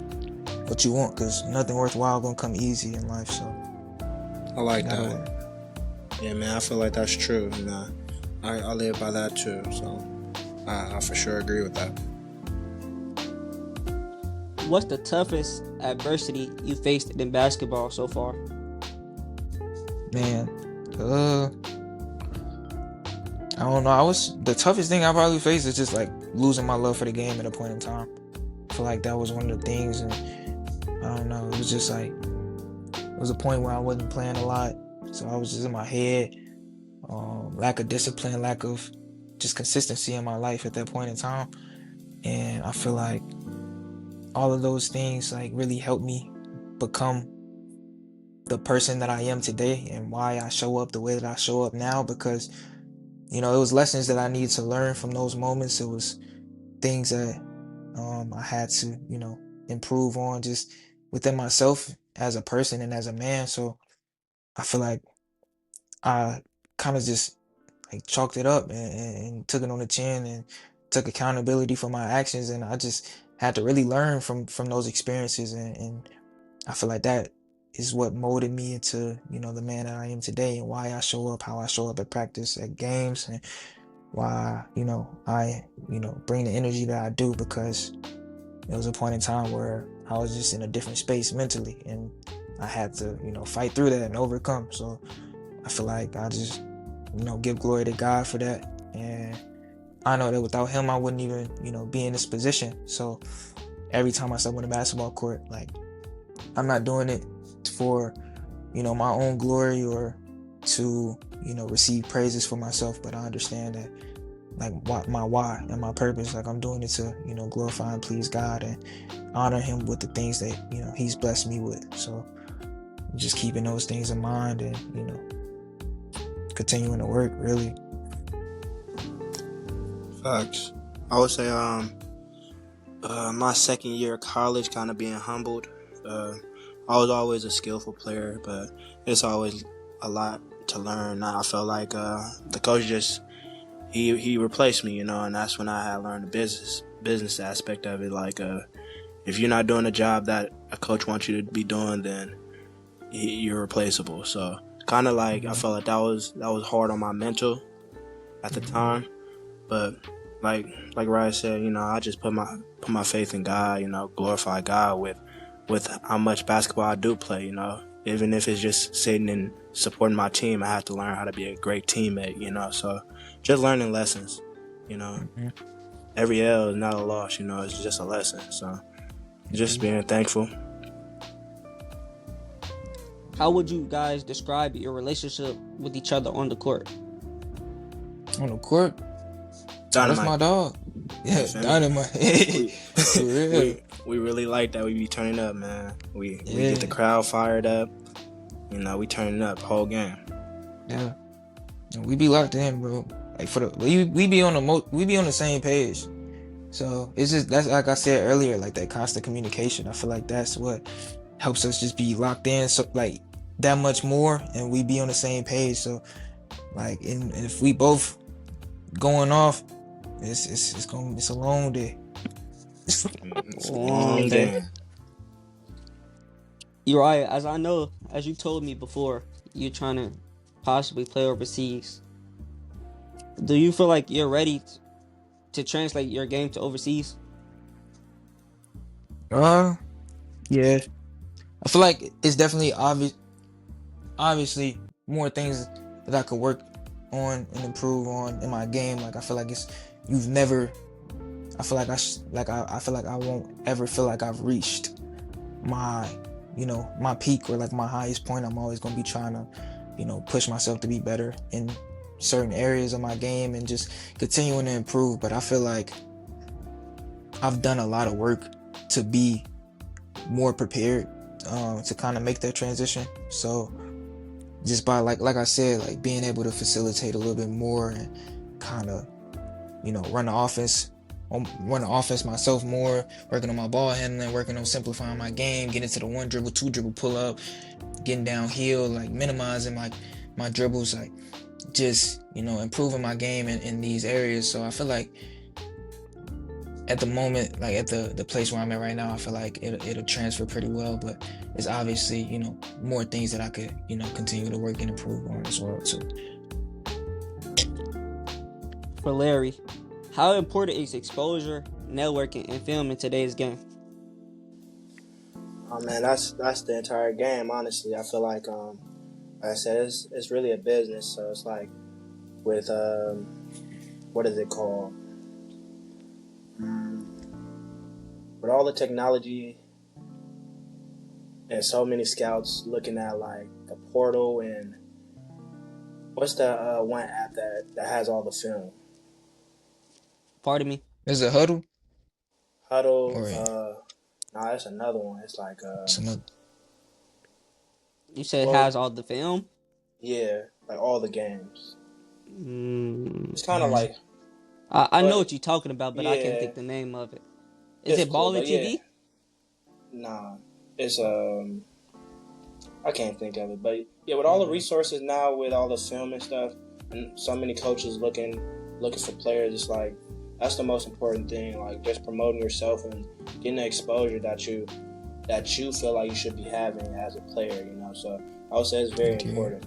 Speaker 2: what you want, because nothing worthwhile gonna come easy in life. So
Speaker 3: I like that. Yeah, man, I feel like that's true, and I live by that too. So I for sure agree with that.
Speaker 1: What's the toughest adversity you faced in basketball so far?
Speaker 2: Man, I don't know. The toughest thing I probably faced is just like losing my love for the game at a point in time. I feel like that was one of the things, and I don't know. It was just like, it was a point where I wasn't playing a lot, so I was just in my head. Lack of discipline, lack of just consistency in my life at that point in time, and I feel like all of those things like really helped me become the person that I am today, and why I show up the way that I show up now, because it was lessons that I needed to learn from those moments. It was things that I had to, improve on just within myself as a person and as a man. So I feel like I kind of just like chalked it up and took it on the chin and took accountability for my actions. And I just had to really learn from those experiences. And I feel like that is what molded me into, the man that I am today, and why I show up, how I show up at practice, at games, and why, I, bring the energy that I do, because it was a point in time where I was just in a different space mentally, and I had to, fight through that and overcome. So I feel like I just, give glory to God for that. And I know that without him, I wouldn't even, be in this position. So every time I step on the basketball court, like, I'm not doing it for, my own glory or to, receive praises for myself, but I understand that, like, my why and my purpose, like, I'm doing it to, glorify and please God and honor him with the things that, he's blessed me with. So just keeping those things in mind and, continuing to work, really.
Speaker 3: Facts. I would say my second year of college, kind of being humbled. I was always a skillful player, but it's always a lot to learn. Now I felt like the coach just he replaced me, and that's when I had learned the business aspect of it. Like, if you're not doing the job that a coach wants you to be doing, then you're replaceable. So kind of like, I felt like that was hard on my mental at the time, but like Ryan said, I just put my faith in God, glorify God with how much basketball I do play, even if it's just sitting and supporting my team. I have to learn how to be a great teammate, so just learning lessons, every L is not a loss, it's just a lesson. So just being thankful.
Speaker 1: How would you guys describe your relationship with each other on the court?
Speaker 2: On the court?
Speaker 3: Dynamite.
Speaker 2: That's my dog. Yeah, Dynamite.
Speaker 3: We really like that. We be turning up, man. We get the crowd fired up. We turning up the whole game.
Speaker 2: Yeah. And we be locked in, bro. Like, we be on the same page. So that's like I said earlier, like that constant communication. I feel like that's what helps us just be locked in, so like that much more, and we be on the same page. So like, and if we both going off, it's a long day.
Speaker 3: It's a long day.
Speaker 1: You're right. As I know, as you told me before, you're trying to possibly play overseas. Do you feel like you're ready to translate your game to overseas?
Speaker 2: Uh, yeah. I feel like it's definitely obviously more things that I could work on and improve on in my game. Like I feel like you've never. I feel like I feel like I won't ever feel like I've reached my my peak or like my highest point. I'm always gonna be trying to push myself to be better in certain areas of my game and just continuing to improve. But I feel like I've done a lot of work to be more prepared to kind of make that transition. So just by like I said, like being able to facilitate a little bit more and kind of run the offense myself more, working on my ball handling, working on simplifying my game, getting to the one dribble, two dribble pull up, getting downhill, like minimizing my dribbles, like just improving my game in these areas. So I feel like at the moment, like at the place where I'm at right now, I feel like it'll transfer pretty well. But it's obviously more things that I could continue to work and improve on as well too.
Speaker 1: For Larry, how important is exposure, networking, and film in today's game?
Speaker 3: Oh man, that's the entire game. Honestly, I feel like I said, it's really a business. So it's like with what is it called? With all the technology and so many scouts looking at like the portal and what's the one app that has all the film?
Speaker 1: Pardon me?
Speaker 2: Is it Huddle
Speaker 3: Huddle.
Speaker 2: or
Speaker 3: Nah, it's another one. It's like
Speaker 2: it's another?
Speaker 1: You said it
Speaker 3: well,
Speaker 1: has all the film?
Speaker 3: yeah, like all the games.
Speaker 1: Mm,
Speaker 3: It's kind of like,
Speaker 1: I know
Speaker 3: but
Speaker 1: what you're talking about, but I can't
Speaker 3: yeah,
Speaker 1: think the name of it. Is
Speaker 3: it's
Speaker 1: it
Speaker 3: cool.
Speaker 1: Ballin'
Speaker 3: But yeah,
Speaker 1: TV?
Speaker 3: nah, it's I can't think of it. But yeah, with all the resources now, with all the film and stuff, and so many coaches looking for players, it's like that's the most important thing. Like just promoting yourself and getting the exposure that you feel like you should be having as a player. So I would say it's very important.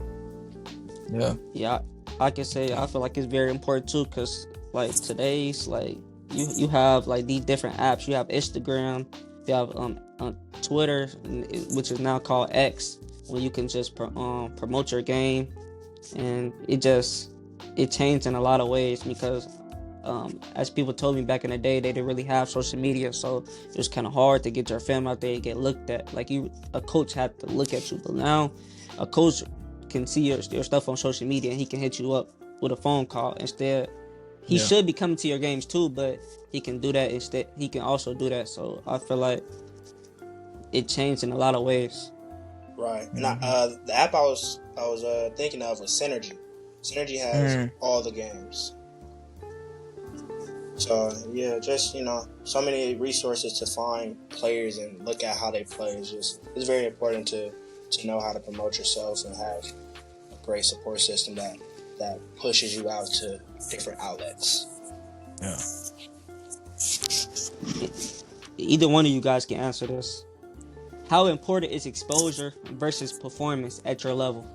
Speaker 2: Yeah.
Speaker 1: Yeah, I can say I feel like it's very important too, cause like today's like you have like these different apps. You have Instagram, you have Twitter, which is now called X, where you can just promote your game, and it changed in a lot of ways because as people told me back in the day, they didn't really have social media, so it was kind of hard to get your film out there and get looked at. Like a coach had to look at you, but now a coach can see your stuff on social media and he can hit you up with a phone call instead. He should be coming to your games too, but he can do that instead. He can also do that. So I feel like it changed in a lot of ways.
Speaker 3: Right. And the app I was thinking of was Synergy. Synergy has all the games. So yeah, just so many resources to find players and look at how they play. It's very important to know how to promote yourself and have a great support system that pushes you out to different outlets.
Speaker 2: Yeah.
Speaker 1: Either one of you guys can answer this. How important is exposure versus performance at your level?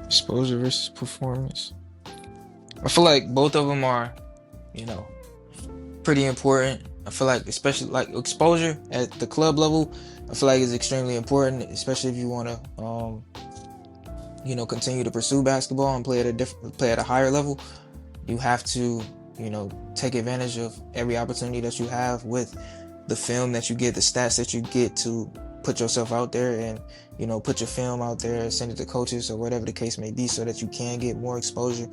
Speaker 2: Exposure versus performance. I feel like both of them are, pretty important. I feel like especially like exposure at the club level, I feel like is extremely important, especially if you want to, continue to pursue basketball and play at a higher level. You have to, take advantage of every opportunity that you have with the film that you get, the stats that you get to put yourself out there and, put your film out there, send it to coaches or whatever the case may be so that you can get more exposure.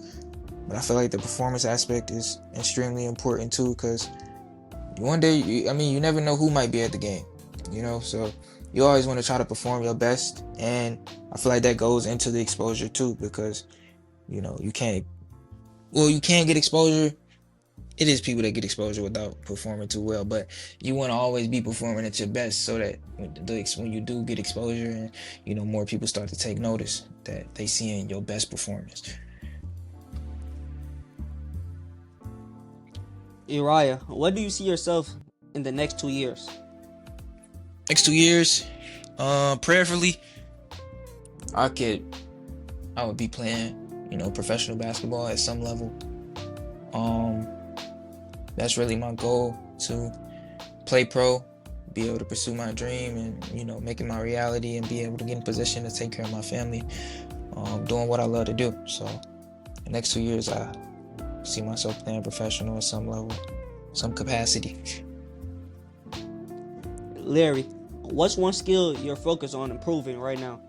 Speaker 2: But I feel like the performance aspect is extremely important too, because one day, you never know who might be at the game, so you always want to try to perform your best. And I feel like that goes into the exposure too, because, you can't get exposure. It is people that get exposure without performing too well, but you want to always be performing at your best so that when you do get exposure and, more people start to take notice that they see in your best performance.
Speaker 1: Uriah, what do you see yourself in the next 2 years?
Speaker 2: Next 2 years, prayerfully, I could I would be playing, professional basketball at some level. That's really my goal, to play pro, be able to pursue my dream, and make it my reality, and be able to get in position to take care of my family, doing what I love to do. So the next 2 years, I see myself playing professional at some level, some capacity.
Speaker 1: Larry, what's one skill you're focused on improving right now?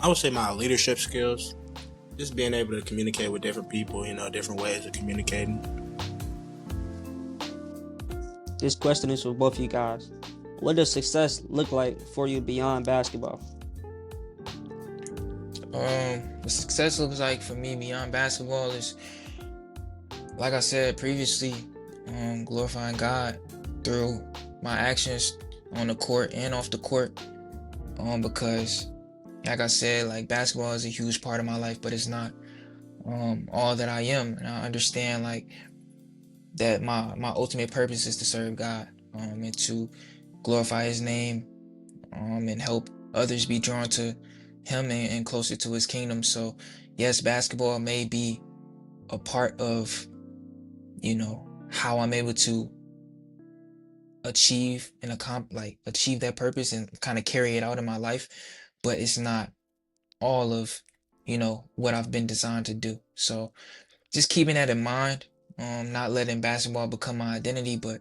Speaker 3: I would say my leadership skills, just being able to communicate with different people, different ways of communicating.
Speaker 1: This question is for both of you guys. What does success look like for you beyond basketball?
Speaker 2: What success looks like for me beyond basketball is, like I said previously, glorifying God through my actions on the court and off the court. Because, like I said, like, basketball is a huge part of my life, but it's not all that I am. And I understand, like, that my ultimate purpose is to serve God, and to glorify His name, and help others be drawn to Him and closer to His kingdom. So yes, basketball may be a part of how I'm able to achieve and achieve that purpose and kind of carry it out in my life, but it's not all of what I've been designed to do. So just keeping that in mind, not letting basketball become my identity. But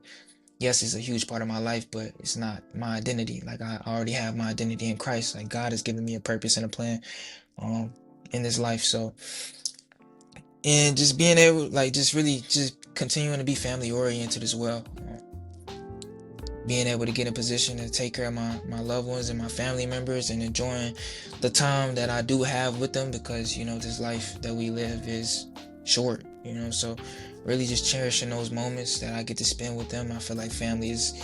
Speaker 2: yes, it's a huge part of my life, but it's not my identity. Like, I already have my identity in Christ. Like, God has given me a purpose and a plan in this life. So, and just being able, like, just really just continuing to be family oriented as well. Being able to get in position to take care of my loved ones and my family members, and enjoying the time that I do have with them, because this life that we live is short, so really just cherishing those moments that I get to spend with them. I feel like family is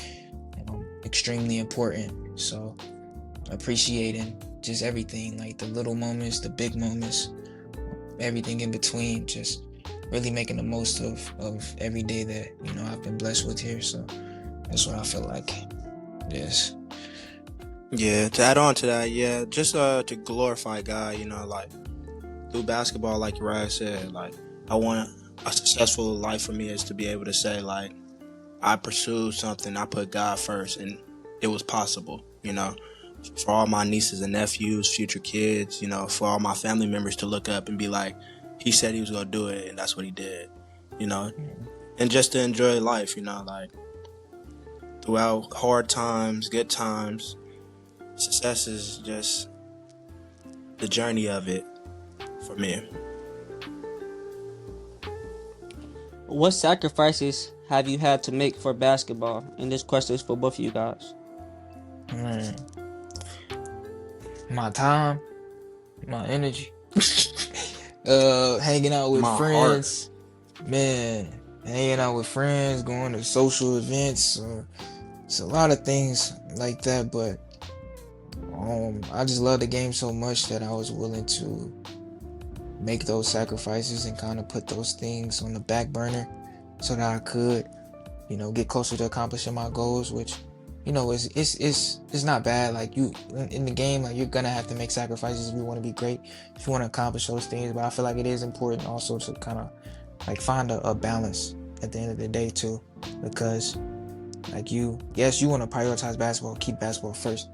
Speaker 2: extremely important. So appreciating just everything, like the little moments, the big moments, everything in between, just really making the most of every day that I've been blessed with here. So that's what I feel like. Yes.
Speaker 3: Yeah, to add on to that, just to glorify God, like through basketball, like Uriah said, like I want a successful life for me is to be able to say, like, I pursued something, I put God first, and it was possible, for all my nieces and nephews, future kids, for all my family members to look up and be like, he said he was going to do it, and that's what he did, and just to enjoy life, like throughout hard times, good times. Success is just the journey of it for me.
Speaker 1: What sacrifices have you had to make for basketball? And this question is for both of you guys.
Speaker 2: My time, my energy, hanging out with
Speaker 3: My
Speaker 2: friends, man, hanging out with friends, going to social events, it's a lot of things like that. But I just love the game so much that I was willing to make those sacrifices and kind of put those things on the back burner so that I could, get closer to accomplishing my goals, which, it's not bad. Like, you in the game, like, you're gonna have to make sacrifices if you want to be great, if you want to accomplish those things. But I feel like it is important also to kind of like find a balance at the end of the day too, because like you want to prioritize basketball, keep basketball first.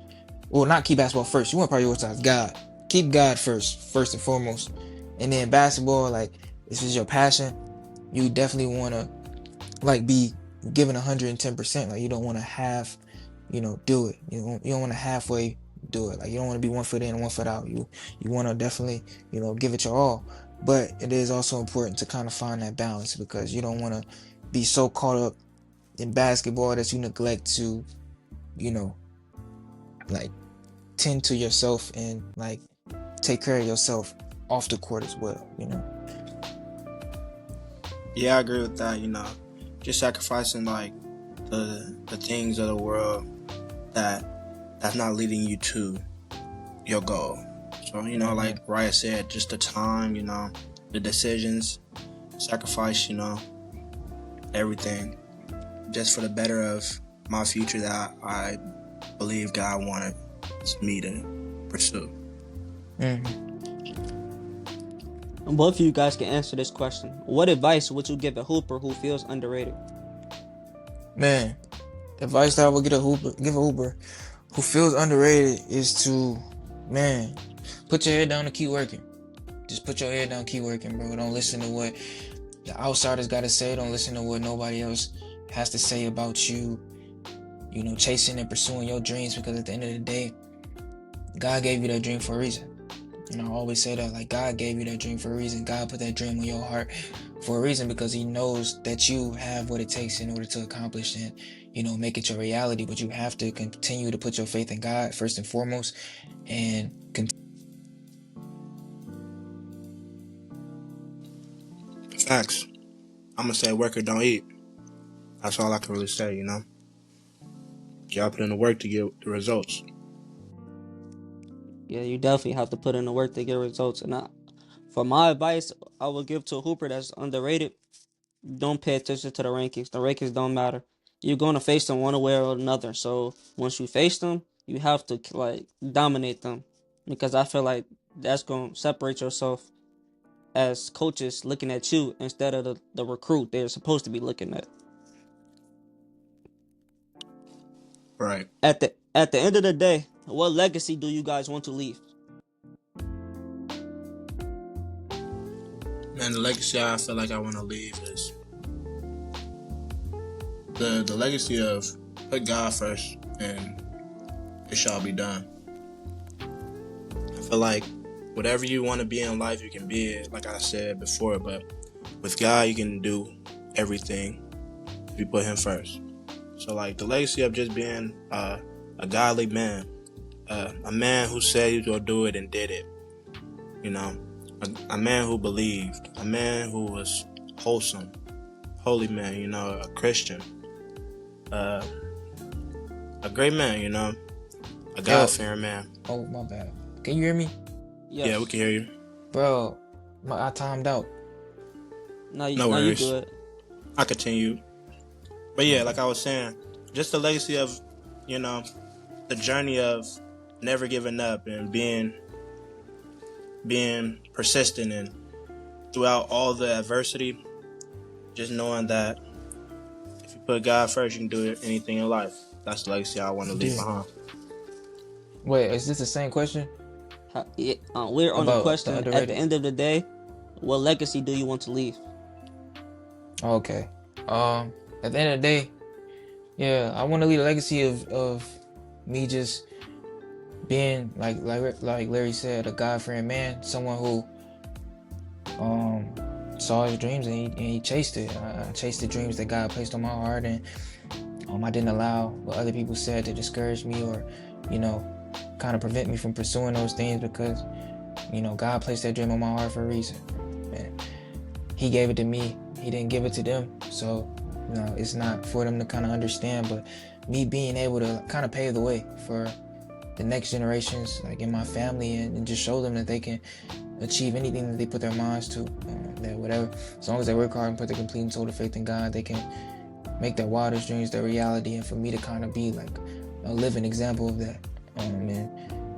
Speaker 2: Well, not keep basketball first. You want to prioritize God. Keep God first and foremost. And then basketball, like, if it's your passion, you definitely want to, like, be given 110%. Like, you don't want to do it. You don't want to halfway do it. Like, you don't want to be 1 foot in and 1 foot out. You want to definitely, give it your all. But it is also important to kind of find that balance, because you don't want to be so caught up in basketball that you neglect to, like, tend to yourself and like take care of yourself off the court as well.
Speaker 3: Yeah, I agree with that. Just sacrificing like the things of the world that's not leading you to your goal. So like Raya said, just the time, the decisions, sacrifice, everything, just for the better of my future that I believe God wanted me to pursue.
Speaker 2: Mm-hmm.
Speaker 1: And both of you guys can answer this question. What advice would you give a hooper who feels underrated?
Speaker 2: Man, the advice that I would give a hooper who feels underrated is to, man, put your head down and keep working. Just put your head down, keep working, bro. Don't listen to what the outsiders got to say. Don't listen to what nobody else has to say about you. You know, chasing and pursuing your dreams, because at the end of the day, God gave you that dream for a reason. You know, I always say that, like, God gave you that dream for a reason. God put that dream on your heart for a reason, because he knows that you have what it takes in order to accomplish and, you know, make it your reality. But you have to continue to put your faith in God first and foremost, and
Speaker 3: Facts. I'm gonna say work or don't eat. That's all I can really say, you know. Y'all put in the work to get the results.
Speaker 1: Yeah, you definitely have to put in the work to get results. And for my advice, I would give to a hooper that's underrated. Don't pay attention to the rankings. The rankings don't matter. You're going to face them one way or another. So once you face them, you have to like dominate them, because I feel like that's going to separate yourself as coaches looking at you instead of the recruit they're supposed to be looking at.
Speaker 3: Right.
Speaker 1: At the end of the day, what legacy do you guys want to leave?
Speaker 3: Man, the legacy I feel like I want to leave is the legacy of put God first and it shall be done. I feel like whatever you want to be in life, you can be it, like I said before, but with God, you can do everything if you put him first. So, like, the legacy of just being a godly man, a man who said he was going to do it and did it, you know, a man who believed, a man who was wholesome, holy man, you know, a Christian, a great man, you know, a God-fearing man.
Speaker 2: Oh, my bad. Can you hear me?
Speaker 1: Yes.
Speaker 3: Yeah, we can hear you.
Speaker 2: Bro, I timed out.
Speaker 1: No
Speaker 3: No worries.
Speaker 1: You good.
Speaker 3: I continue. But yeah, like I was saying, just the legacy of, you know, the journey of never giving up and being persistent, and throughout all the adversity, just knowing that if you put God first, you can do anything in life. That's the legacy I want to leave behind.
Speaker 2: Wait, is this the same question?
Speaker 1: We're on the
Speaker 2: About
Speaker 1: question,
Speaker 2: the
Speaker 1: at
Speaker 2: underrated?
Speaker 1: the end of the day, what legacy do you want to leave?
Speaker 2: Okay. At the end of the day, yeah, I want to leave a legacy of me just being like Larry said, a God-fearing man, someone who saw his dreams and he chased it. I chased the dreams that God placed on my heart, and I didn't allow what other people said to discourage me or, you know, kind of prevent me from pursuing those things, because, you know, God placed that dream on my heart for a reason. And he gave it to me. He didn't give it to them. So, you know, it's not for them to kind of understand, but me being able to kind of pave the way for the next generations, like in my family, and just show them that they can achieve anything that they put their minds to. That whatever, as long as they work hard and put their complete and total faith in God, they can make their wildest dreams their reality. And for me to kind of be like a living example of that, and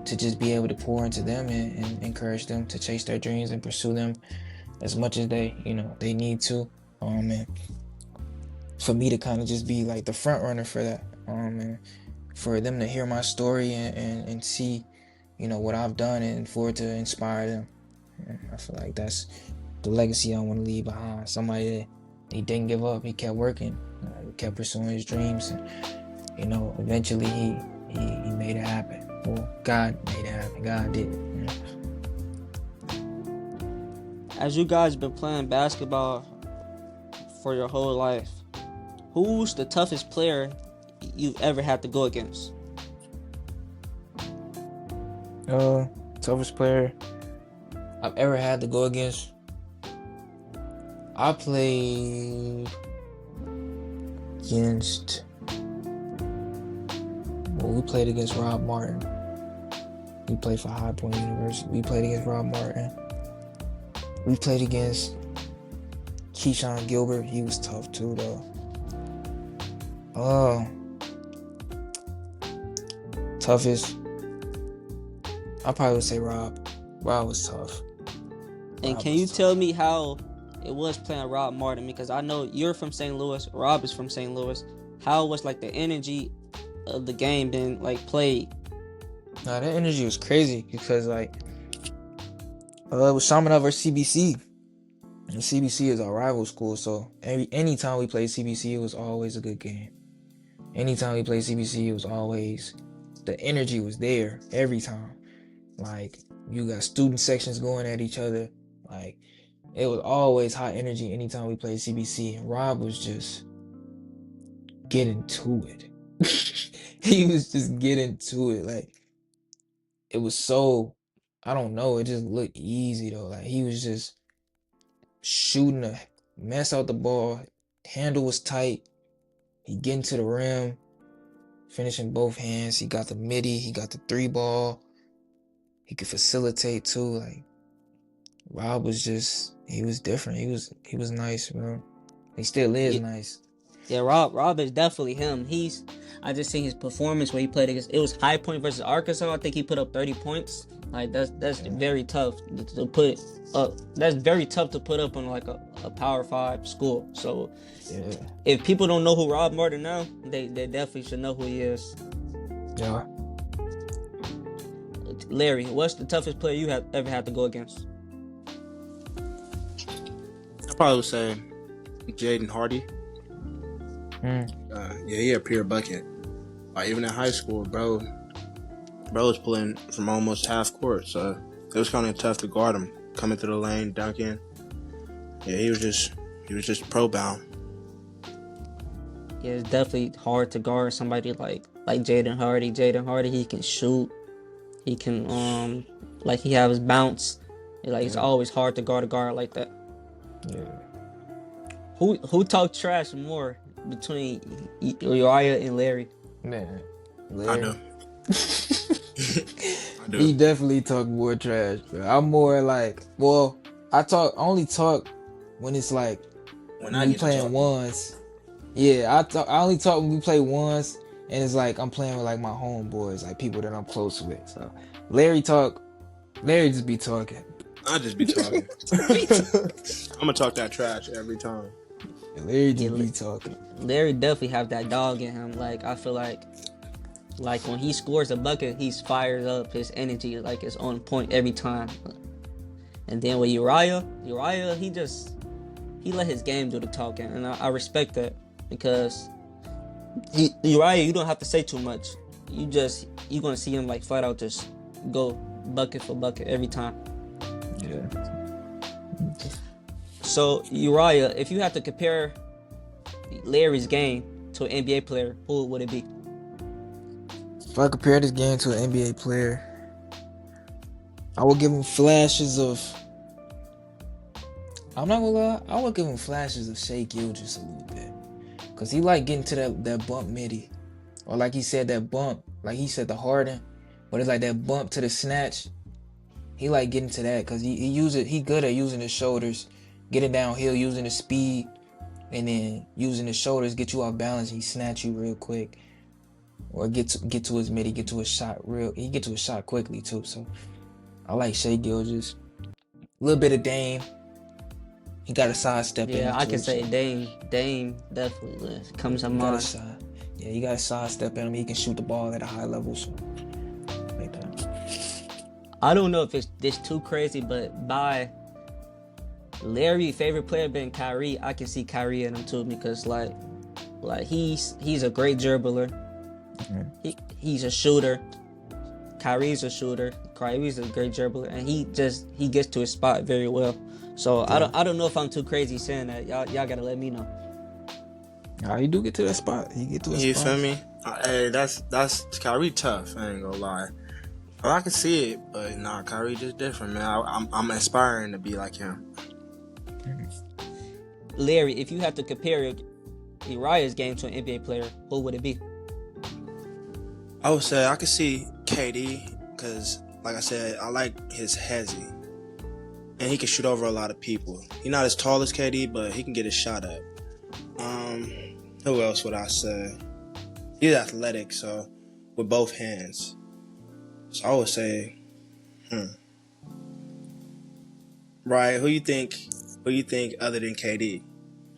Speaker 2: to just be able to pour into them and encourage them to chase their dreams and pursue them as much as they need to. And for me to kind of just be like the front runner for that, and for them to hear my story and see, you know, what I've done, and for it to inspire them. And I feel like that's the legacy I want to leave behind. Somebody that he didn't give up. He kept working. He kept pursuing his dreams, and, you know, eventually he made it happen. Well, God made it happen. God did it. You know?
Speaker 1: As you guys been playing basketball for your whole life, who's the toughest player you've ever had to go against?
Speaker 2: Toughest player I've ever had to go against. I played against. Well, we played against Rob Martin. We played for High Point University. We played against Rob Martin. We played against Keyshawn Gilbert. He was tough too, though. Toughest. I probably would say Rob. Rob was tough.
Speaker 1: And
Speaker 2: Rob
Speaker 1: can you
Speaker 2: was tough.
Speaker 1: tell me how it was playing Rob Martin? Because I know you're from St. Louis, Rob is from St. Louis. How was like the energy of the game being like played?
Speaker 2: Nah, that energy was crazy because like it was Chaminade versus CBC. And CBC is our rival school, so anytime we played CBC, it was always a good game. Anytime we played CBC, it was always the energy was there every time. Like you got student sections going at each other. Like it was always high energy anytime we played CBC. And Rob was just getting to it. He was just getting to it. Like it was so, I don't know, it just looked easy though. Like he was just shooting a mess out the ball. Handle was tight. He getting to the rim, finishing both hands. He got the midi. He got the three ball. He could facilitate too. Like Rob was just, he was different. He was nice, bro. He still is
Speaker 1: Yeah,
Speaker 2: nice.
Speaker 1: yeah, Rob is definitely him. I just seen his performance when he played against. It was High Point versus Arkansas. I think he put up 30 points. Like that's
Speaker 2: Yeah.
Speaker 1: very tough to put up. That's very tough to put up on like a Power 5 school. So
Speaker 2: Yeah.
Speaker 1: if people don't know who Rob Martin now, they definitely should know who he is.
Speaker 2: Yeah.
Speaker 1: Larry, what's the toughest player you have ever had to go against?
Speaker 3: I probably would say Jaden Hardy.
Speaker 2: Mm.
Speaker 3: Yeah, he a pure bucket. Like even in high school, bro was pulling from almost half court, so it was kind of tough to guard him. Coming through the lane, dunking. Yeah, he was just pro bound.
Speaker 1: Yeah, it's definitely hard to guard somebody like Jaden Hardy. Jaden Hardy, he can shoot. He can like he have his bounce. Like it's always hard to guard a guard like that.
Speaker 2: Yeah.
Speaker 1: Who talked trash more between Uriah and Larry?
Speaker 2: Man.
Speaker 3: I
Speaker 2: Larry.
Speaker 3: do. I do.
Speaker 2: He definitely talk more trash, bro. I'm more like, well, I only talk when it's like
Speaker 3: When
Speaker 2: when
Speaker 3: I
Speaker 2: we
Speaker 3: get to
Speaker 2: playing
Speaker 3: talk,
Speaker 2: ones. Yeah, I only talk when we play ones, and it's like I'm playing with like my homeboys, like people that I'm close with. So Larry just be talking.
Speaker 3: I just be talking. I'm gonna talk that trash every time.
Speaker 2: Larry just
Speaker 1: Yeah,
Speaker 2: be talking.
Speaker 1: Larry definitely have that dog in him. Like I feel like when he scores a bucket, he's fired up. His energy like is on point every time. And then with Uriah, he let his game do the talking, and I respect that because Uriah, you don't have to say too much. You gonna see him like flat out just go bucket for bucket every time.
Speaker 2: Yeah.
Speaker 1: So Uriah, if you had to compare Larry's game to an NBA player, who would it be?
Speaker 2: If I compare this game to an NBA player, I would give him flashes of. I'm not gonna lie, I would give him flashes of Shea Gilgeous a little bit, cause he like getting to that bump midi, or like he said that bump, like he said the Harden, but it's like that bump to the snatch. He like getting to that, cause he good at using his shoulders, getting downhill, using the speed, and then using his shoulders get you off balance. He snatch you real quick, or get to his midi, get to a shot he get to a shot quickly too. So I like Shea Gilgeous, a little bit of Dame. He got a sidestep in
Speaker 1: Yeah,
Speaker 2: him
Speaker 1: I
Speaker 2: too,
Speaker 1: can say
Speaker 2: so
Speaker 1: Dame definitely comes to
Speaker 2: he got a
Speaker 1: mind.
Speaker 2: side. Yeah, he got a sidestep in him. He can shoot the ball at a high level, so like that.
Speaker 1: I don't know if it's this too crazy, but by Larry's favorite player being Kyrie, I can see Kyrie in him too because like he's a great dribbler. He's a shooter. Kyrie's a shooter. Kyrie's a great dribbler, and he gets to his spot very well. So
Speaker 2: Yeah.
Speaker 1: I don't know if I'm too crazy saying that. Y'all gotta let me know.
Speaker 2: Nah, he do get to that spot. He get to a
Speaker 3: You
Speaker 2: spot.
Speaker 3: feel me? Hey, that's Kyrie tough. I ain't gonna lie. Well, I can see it, but nah, Kyrie just different, man. I'm aspiring to be like him.
Speaker 1: Larry, if you have to compare Uriah's game to an NBA player, who would it be?
Speaker 3: I would say I could see KD because, like I said, I like his hezzy, and he can shoot over a lot of people. He's not as tall as KD, but he can get his shot up. Who else would I say? He's athletic, so with both hands. So I would say Hmm. Right. Who you think? Who you think other than KD?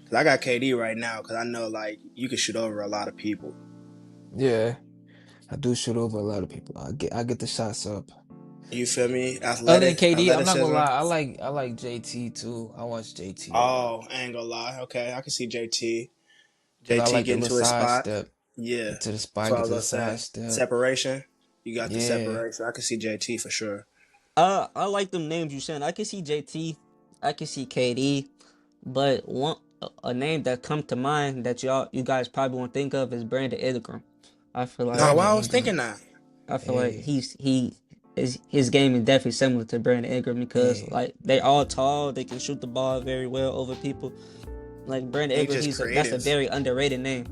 Speaker 3: Cause I got KD right now. Cause I know like you can shoot over a lot of people.
Speaker 2: Yeah, I do shoot over a lot of people. I get the shots up.
Speaker 3: You feel me?
Speaker 2: Other than
Speaker 3: Athletic,
Speaker 2: KD, I'm not gonna
Speaker 3: athleticism.
Speaker 2: lie. I like JT too. I watch JT a lot
Speaker 3: Oh, I ain't gonna lie. Okay, I can see JT.
Speaker 2: because I
Speaker 3: JT
Speaker 2: like the
Speaker 3: getting
Speaker 2: little
Speaker 3: to his
Speaker 2: side
Speaker 3: spot.
Speaker 2: step.
Speaker 3: Yeah,
Speaker 2: Get to the
Speaker 3: that's
Speaker 2: spot.
Speaker 3: what I
Speaker 2: Get
Speaker 3: was
Speaker 2: to the
Speaker 3: gonna
Speaker 2: side
Speaker 3: say.
Speaker 2: step.
Speaker 3: Separation. You got the
Speaker 2: Yeah.
Speaker 3: separation. I can see JT for sure.
Speaker 1: I like them names you said. I can see JT, I can see KD, but a name that come to mind that you guys probably won't think of is Brandon Ingram. I feel like
Speaker 3: Nah, why
Speaker 2: Brandon
Speaker 3: I was
Speaker 2: Ingram.
Speaker 3: thinking that.
Speaker 1: I feel like
Speaker 2: Hey,
Speaker 1: his game is definitely similar to Brandon Ingram because
Speaker 2: hey.
Speaker 1: like they all tall, they can shoot the ball very well over people. Like Brandon
Speaker 3: Ain't
Speaker 1: Ingram,
Speaker 3: just
Speaker 1: that's a
Speaker 3: creative.
Speaker 1: very underrated name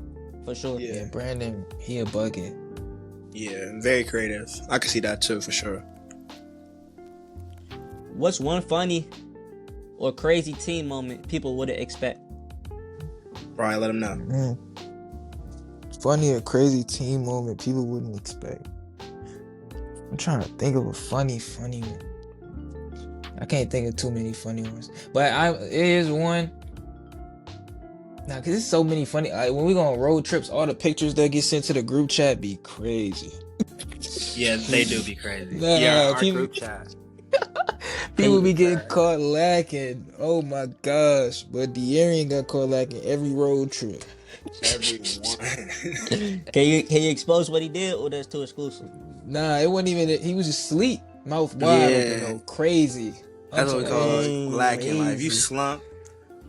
Speaker 1: for sure.
Speaker 3: Yeah,
Speaker 2: Yeah, Brandon, he a bucket.
Speaker 3: yeah, very creative. I can see that too for sure.
Speaker 1: What's one funny or crazy team moment people wouldn't expect?
Speaker 3: Right, let him know.
Speaker 2: Mm. Funny or crazy team moment people wouldn't expect. I'm trying to think of a funny one. I can't think of too many funny ones, but it is one. Now, cause there's so many funny. Like, when we go on road trips, all the pictures that get sent to the group chat be crazy.
Speaker 3: Yeah, they do be crazy. Yeah,
Speaker 2: Nah,
Speaker 3: our
Speaker 2: people
Speaker 3: group chat.
Speaker 2: people be getting
Speaker 3: Crazy.
Speaker 2: caught lacking. Oh my gosh! But De'Aaron got caught lacking every road trip.
Speaker 3: Everyone.
Speaker 1: Can you expose what he did, or that's too exclusive?
Speaker 2: Nah, it wasn't even. He was just asleep, mouth wide open
Speaker 3: Yeah,
Speaker 2: though, crazy. I'm
Speaker 3: that's what we
Speaker 2: talking about
Speaker 3: call
Speaker 1: Dang.
Speaker 3: lacking. Like if you
Speaker 2: crazy.
Speaker 3: slump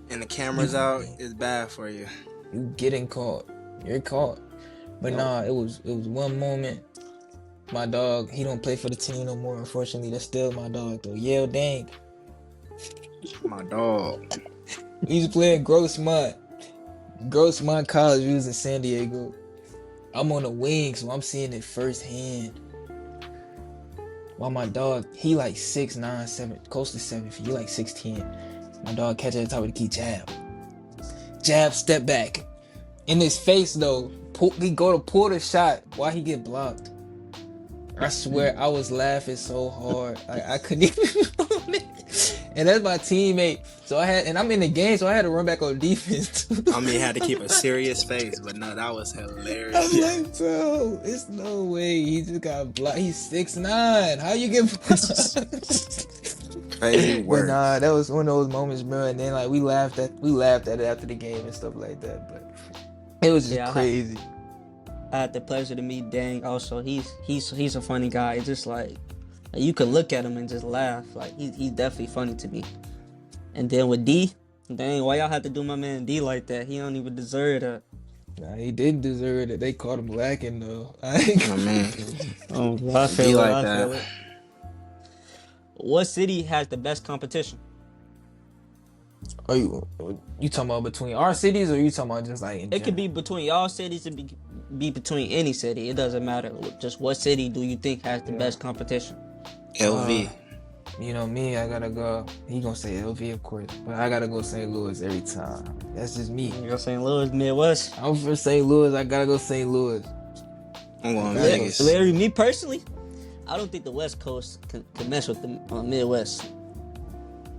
Speaker 3: and the
Speaker 2: You
Speaker 3: camera's out, it's bad for you.
Speaker 2: you getting caught. You're caught. But
Speaker 1: Yo,
Speaker 2: nah, it was one moment. My dog, he don't play for the team no more. Unfortunately, that's still my dog though. Yale Dang.
Speaker 3: My dog.
Speaker 2: We used to play in Grossmont College. We was in San Diego. I'm on the wing, so I'm seeing it firsthand. While my dog, he like 6'9", 7, close to 7 feet. He like 6'10". My dog catch at the top of the key, jab, step back. In his face though, he go to pull the shot while he get blocked. I swear I was laughing so hard. I couldn't even. And that's my teammate. And I'm in the game, so I had to run back on defense too.
Speaker 3: I mean, had to keep a serious face, but no, that was
Speaker 2: I'm
Speaker 3: hilarious.
Speaker 2: like, bro, it's no way. He just got blocked. He's 6'9". How you get blocked?
Speaker 3: Crazy
Speaker 2: But
Speaker 3: work.
Speaker 2: nah, that was one of those moments, bro. And then like we laughed at it after the game and stuff like that. But it was just
Speaker 1: yeah,
Speaker 2: crazy.
Speaker 1: I had the pleasure to meet Dang. Also, he's a funny guy. It's just like you could look at him and just laugh. Like he's definitely funny to me. And then with D, dang, why y'all have to do my man D like that? He don't even deserve that.
Speaker 2: Nah, he did deserve it. They caught him lacking though.
Speaker 3: Oh man,
Speaker 1: Oh, I
Speaker 3: be
Speaker 1: feel it.
Speaker 3: like
Speaker 1: I feel
Speaker 3: that.
Speaker 1: it. What city has the best competition?
Speaker 2: Are you talking about between our cities, or you talking about just like in
Speaker 1: It could
Speaker 2: general?
Speaker 1: be between y'all cities. It be between any city. It doesn't matter. Just what city do you think has the
Speaker 2: Yeah.
Speaker 1: best competition?
Speaker 3: LV.
Speaker 2: You know me, I gotta go. He gonna say LV, of course, but I gotta go St. Louis every time. That's just me.
Speaker 1: You go St. Louis, Midwest.
Speaker 2: I'm from St. Louis. I gotta go St. Louis.
Speaker 3: I'm going
Speaker 2: Yeah.
Speaker 3: Vegas.
Speaker 1: Larry, me personally, I don't think the West Coast can mess with the Midwest.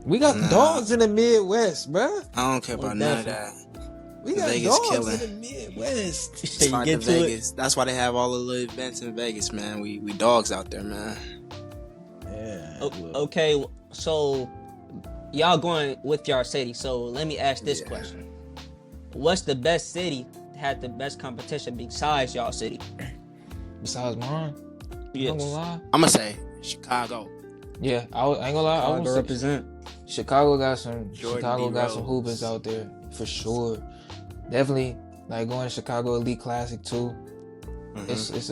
Speaker 2: We got
Speaker 3: Nah.
Speaker 2: dogs in the Midwest, bruh.
Speaker 3: I don't care about none of that.
Speaker 2: We got
Speaker 3: Vegas
Speaker 2: dogs
Speaker 3: killing.
Speaker 2: in the Midwest.
Speaker 1: So you
Speaker 3: Fight
Speaker 1: get
Speaker 3: to
Speaker 1: to it.
Speaker 3: Vegas. That's why they have all the little events in Vegas, man. We dogs out there, man.
Speaker 2: Yeah.
Speaker 1: Okay, so y'all going with your city. So let me ask this
Speaker 3: Yeah.
Speaker 1: question: what's the best city that had the best competition besides y'all city?
Speaker 2: Besides mine,
Speaker 1: Yes.
Speaker 2: I'm gonna lie.
Speaker 3: I'm gonna say Chicago.
Speaker 2: Yeah, I ain't gonna lie. I
Speaker 1: Chicago
Speaker 2: would say
Speaker 1: represent.
Speaker 2: Chicago got some.
Speaker 3: Jordan
Speaker 2: Chicago
Speaker 3: D.
Speaker 2: got some
Speaker 3: Rose.
Speaker 2: hoopers out there for sure. Definitely, like going to Chicago Elite Classic too.
Speaker 3: Mhm.
Speaker 2: It's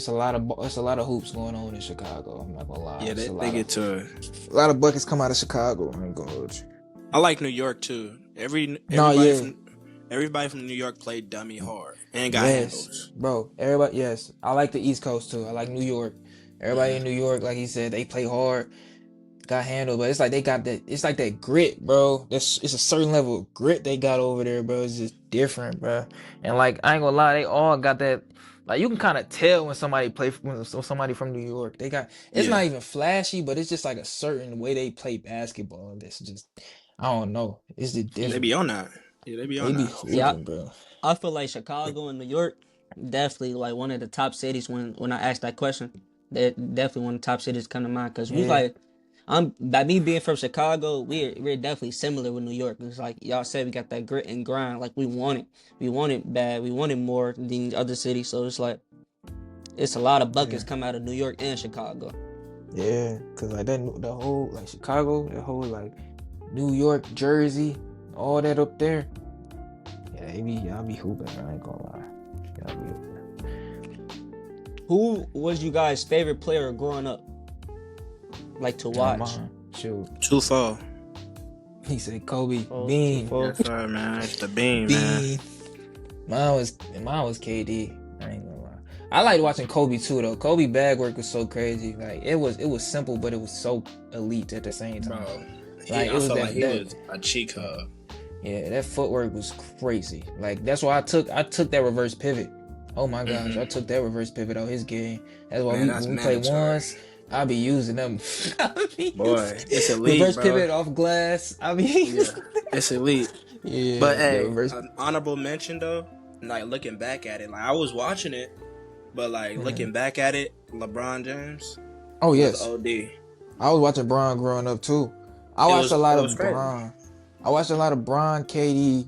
Speaker 2: a lot of hoops going on in Chicago. I'm not gonna lie.
Speaker 3: Yeah,
Speaker 2: It's a
Speaker 3: they
Speaker 2: lot
Speaker 3: get to it.
Speaker 2: a lot of buckets come out of Chicago. I ain't gonna hold you.
Speaker 3: I like New York too. Everybody from New York played dummy hard and got handles.
Speaker 2: Bro. Everybody, yes. I like the East Coast too. I like New York. Everybody in New York, like he said, they play hard, got handled, but it's like they got that. It's like that grit, bro. It's a certain level of grit they got over there, bro. It's just different, bro. And like I ain't gonna lie, they all got that Like you can kind of tell when somebody from New York. They got it's
Speaker 3: Yeah,
Speaker 2: not even flashy, but it's just like a certain way they play basketball. That's just I don't know. It's just
Speaker 3: yeah, they
Speaker 2: different.
Speaker 3: be on that. Yeah, they be
Speaker 2: They
Speaker 3: on
Speaker 2: be
Speaker 3: that for sure.
Speaker 1: Yeah,
Speaker 2: hooping, bro.
Speaker 1: I feel like Chicago and New York definitely like one of the top cities when I asked that question. They definitely one of the top cities come to mind because we
Speaker 2: Yeah,
Speaker 1: like I'm by me being from Chicago, we're definitely similar with New York. It's like y'all said, we got that grit and grind. Like we want it bad, we want it more than these other cities. So it's like it's a lot of buckets
Speaker 2: yeah,
Speaker 1: come out of New York and Chicago.
Speaker 2: yeah. Cause like the whole like Chicago, the whole like New York, Jersey, all that up there. Yeah, y'all be hooping. I ain't gonna lie. Y'all be hooping.
Speaker 1: Who was you guys' favorite player growing up? Like to
Speaker 2: My
Speaker 1: watch?
Speaker 2: mom, shoot.
Speaker 3: Too far.
Speaker 2: He said Kobe
Speaker 1: Oh, too
Speaker 2: Bean.
Speaker 1: far.
Speaker 3: Yes, sir, man. It's the beam, man.
Speaker 2: Bean. Mine was KD. I ain't gonna lie. I liked watching Kobe too though. Kobe bag work was so crazy. Like it was simple, but it was so elite at the same time.
Speaker 3: Bro,
Speaker 2: Like it
Speaker 3: I
Speaker 2: was
Speaker 3: felt like he
Speaker 2: that
Speaker 3: was a cheat code.
Speaker 2: yeah, that footwork was crazy. Like that's why I took that reverse pivot. Oh my gosh, I took that reverse pivot out his game. That's why
Speaker 3: Man, that's
Speaker 2: when we play
Speaker 3: mandatory.
Speaker 2: ones, I be using them. I be
Speaker 3: Boy,
Speaker 2: using
Speaker 3: it's elite,
Speaker 2: reverse
Speaker 3: bro.
Speaker 2: pivot off glass. I be
Speaker 3: Yeah, it's elite. But
Speaker 2: yeah, the
Speaker 3: hey,
Speaker 2: reverse.
Speaker 3: an honorable mention though, like looking back at it, like I was watching it, but like
Speaker 2: Mhm.
Speaker 3: looking back at it, LeBron James
Speaker 2: Oh
Speaker 3: was
Speaker 2: yes,
Speaker 3: OD.
Speaker 2: I was watching Bron growing up too. I watched a
Speaker 3: It
Speaker 2: lot
Speaker 3: was
Speaker 2: of
Speaker 3: crazy.
Speaker 2: Bron. I watched a lot of Bron, KD,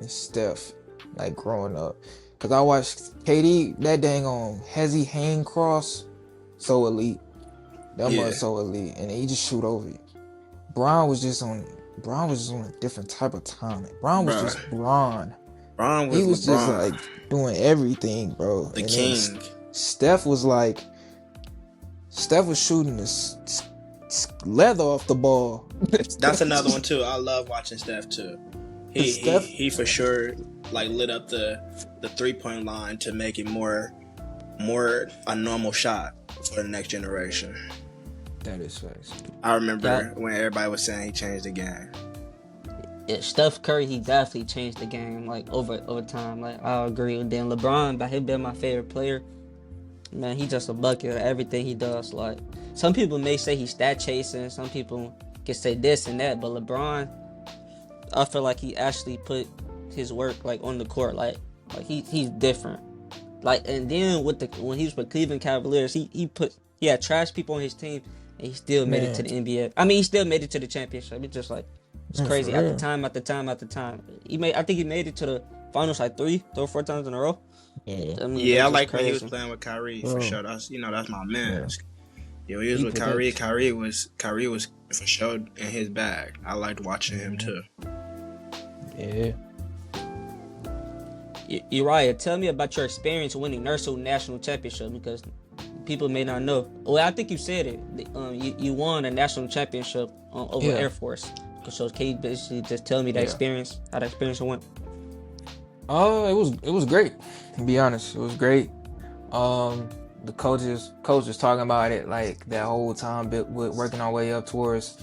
Speaker 2: and Steph, like growing up. Cause I watched KD, that dang on Hezzy Hane cross, so elite. That
Speaker 3: Yeah,
Speaker 2: mud so elite, and he just shoot over you. Bron was just on. Bron was just on a different type of timing. Bron was
Speaker 3: bro.
Speaker 2: just Bron.
Speaker 3: Bron
Speaker 2: He
Speaker 3: was
Speaker 2: was just
Speaker 3: LeBron,
Speaker 2: like doing everything, bro.
Speaker 3: the
Speaker 2: And then
Speaker 3: king.
Speaker 2: Steph was like, Steph was shooting the leather off the ball.
Speaker 3: That's another one too. I love watching Steph too.
Speaker 2: Steph,
Speaker 3: He for sure like lit up the 3-point line to make it more a normal shot for the next generation.
Speaker 2: that is facts.
Speaker 3: I
Speaker 1: Yeah,
Speaker 3: remember when everybody was saying he changed the game.
Speaker 1: yeah, Steph Curry, he definitely changed the game like over time. Like I agree. And then LeBron, by him being my favorite player, man, he just a bucket of everything he does. Like some people may say he's stat chasing, some people can say this and that, but LeBron, I feel like he actually put his work like on the court. Like he's different. Like and then with the when he was with Cleveland Cavaliers, he had trash people on his team and he still made it to
Speaker 2: Man,
Speaker 1: the NBA. I mean, he still made it to the championship. It's just like it's
Speaker 2: man, for
Speaker 1: crazy after
Speaker 2: real.
Speaker 1: time after time after time. I think he made it to the finals like three or four times in a row.
Speaker 2: Yeah,
Speaker 1: I mean,
Speaker 3: Yeah, I
Speaker 1: that's just
Speaker 3: like when he was
Speaker 1: crazy.
Speaker 3: playing with Kyrie for
Speaker 2: bro.
Speaker 3: sure. That's my man.
Speaker 2: Yeah,
Speaker 3: Yeah, when he was
Speaker 2: he
Speaker 3: with
Speaker 2: put
Speaker 3: Kyrie,
Speaker 2: that.
Speaker 3: Kyrie was for sure in his bag. I liked watching him
Speaker 2: Mhm.
Speaker 3: too.
Speaker 2: Yeah.
Speaker 1: Uriah, tell me about your experience winning NERSO national championship because people may not know. Well, I think you said it. You won a national championship over
Speaker 2: Yeah.
Speaker 1: Air Force. So can you basically just tell me that
Speaker 2: Yeah.
Speaker 1: experience, how that experience went?
Speaker 2: Oh, it was great. To be honest, it was great. The coach was talking about it like that whole time, working our way up towards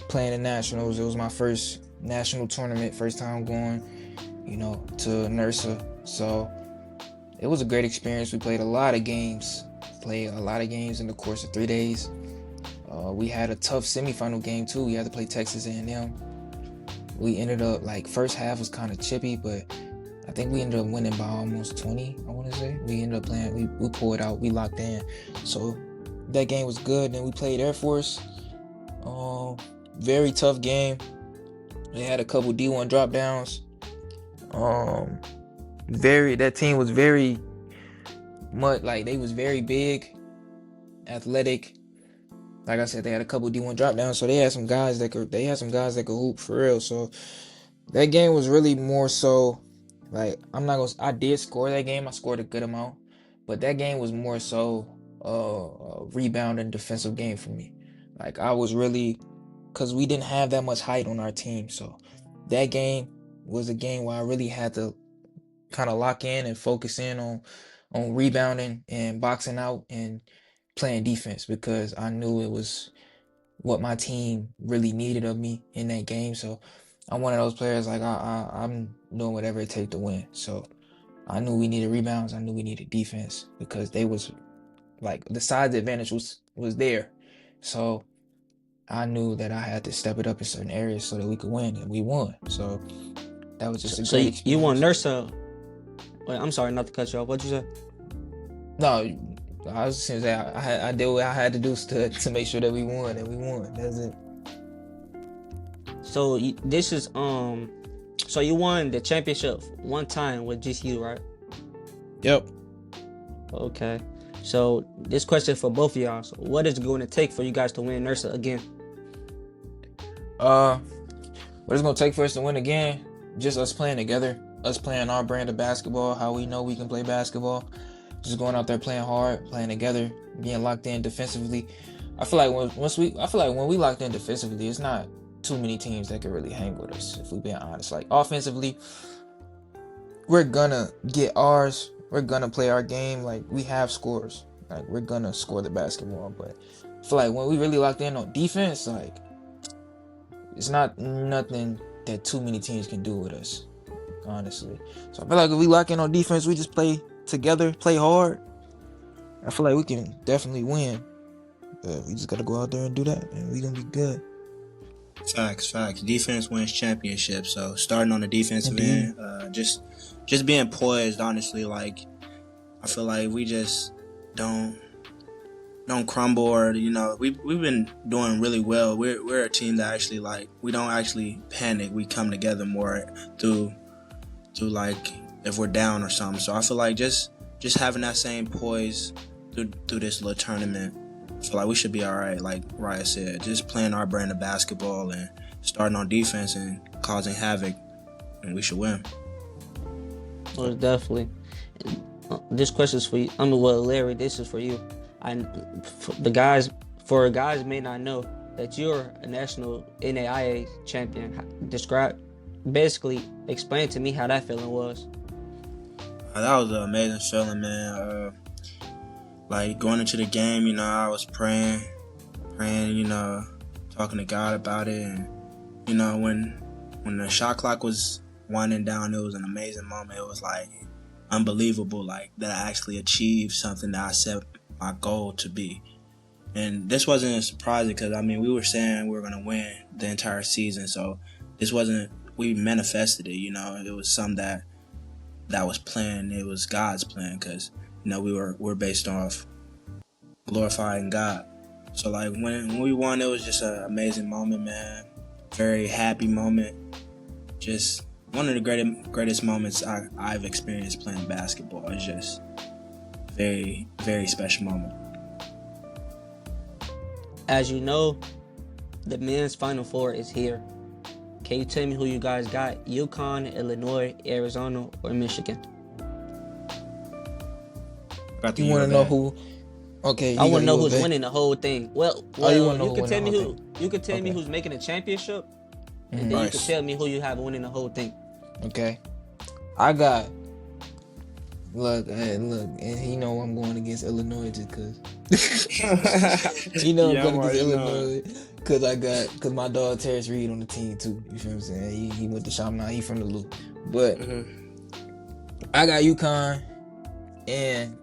Speaker 2: playing the nationals. It was my first national tournament, first time going, to NERSA. So it was a great experience. We played a lot of games, in the course of 3 days. We had a tough semifinal game too. We had to play Texas A&M. We ended up like first half was kind of chippy, but I think we ended up winning by almost 20. I want to say we ended up playing. We pulled out. We locked in. So that game was good. Then we played Air Force. Very tough game. They had a couple D1 drop downs. That team was very much like they was very big, athletic. Like I said, they had a couple D1 drop downs, so they had some guys that could hoop for real. So that game was really more so like I did score that game. I scored a good amount, but that game was more so a rebound and defensive game for me. Like I was really because we didn't have that much height on our team, so that game was a game where I really had to kind of lock in and focus in on rebounding and boxing out and playing defense because I knew it was what my team really needed of me in that game. So I'm one of those players like I'm doing whatever it takes to win. So I knew we needed rebounds. I knew we needed defense because they was like the size advantage was there. So I knew that I had to step it up in certain areas so that we could win, and we won. So that was just a
Speaker 1: So
Speaker 2: great
Speaker 1: you want
Speaker 2: experience.
Speaker 1: Nursa? Wait, I'm sorry not to cut you off. What'd you say?
Speaker 2: No, I was just gonna say I did what I had to do to make sure that we won, and we won. That's it.
Speaker 1: So this is so you won the championship one time with GCU, right?
Speaker 3: Yep.
Speaker 1: Okay. So this question for both of y'all. So what is it going to take for you guys to win Nursa again?
Speaker 2: What it's gonna take for us to win again? Just us playing together, us playing our brand of basketball, how we know we can play basketball. Just going out there playing hard, playing together, being locked in defensively. I feel like when we locked in defensively, it's not too many teams that can really hang with us. If we're being honest, like offensively, we're gonna get ours. We're gonna play our game. Like we have scores. Like we're gonna score the basketball. But I feel like when we really locked in on defense, like it's not nothing that too many teams can do with us, honestly. So I feel like if we lock in on defense, we just play together, play hard. I feel like we can definitely win. But we just gotta go out there and do that, and we gonna be good.
Speaker 3: Facts. Defense wins championships. So starting on the defensive end, just being poised. Honestly, like I feel like we just don't crumble, or we've been doing really well. We're a team that actually like we don't actually panic. We come together more through like if we're down or something. So I feel like just having that same poise through this little tournament, I feel like we should be all right. Like Ryan said, just playing our brand of basketball and starting on defense and causing havoc, and we should win.
Speaker 1: Well, definitely. This question is for you. I mean, well, Larry, this is for you. The guys may not know that you're a national NAIA champion. Explain to me how that feeling was.
Speaker 3: That was an amazing feeling, man. Like going into the game, I was praying, talking to God about it, and when the shot clock was winding down, it was an amazing moment. It was like unbelievable, like that I actually achieved something that I set my goal to be. And this wasn't a surprise because we were saying we were gonna win the entire season, so this wasn't. We manifested it, It was something that was planned. It was God's plan because we're based off glorifying God. So like when we won, it was just an amazing moment, man. Very happy moment. Just one of the greatest moments I've experienced playing basketball. It's just very, very special moment.
Speaker 1: As you know, the men's Final Four is here. Can you tell me who you guys got? UConn, Illinois, Arizona, or Michigan?
Speaker 2: You want to know who? Okay,
Speaker 1: I want to know who's winning the whole thing. Well, you can tell me who. You can tell me who's making the championship, and then you can tell me who you have winning the whole thing.
Speaker 2: Okay, I got. Look, and he know I'm going against Illinois just cause. I'm going against Illinois because my dog Terrence Reed on the team too. You feel what I'm saying? He went to shop now. He from the loop, but I got UConn and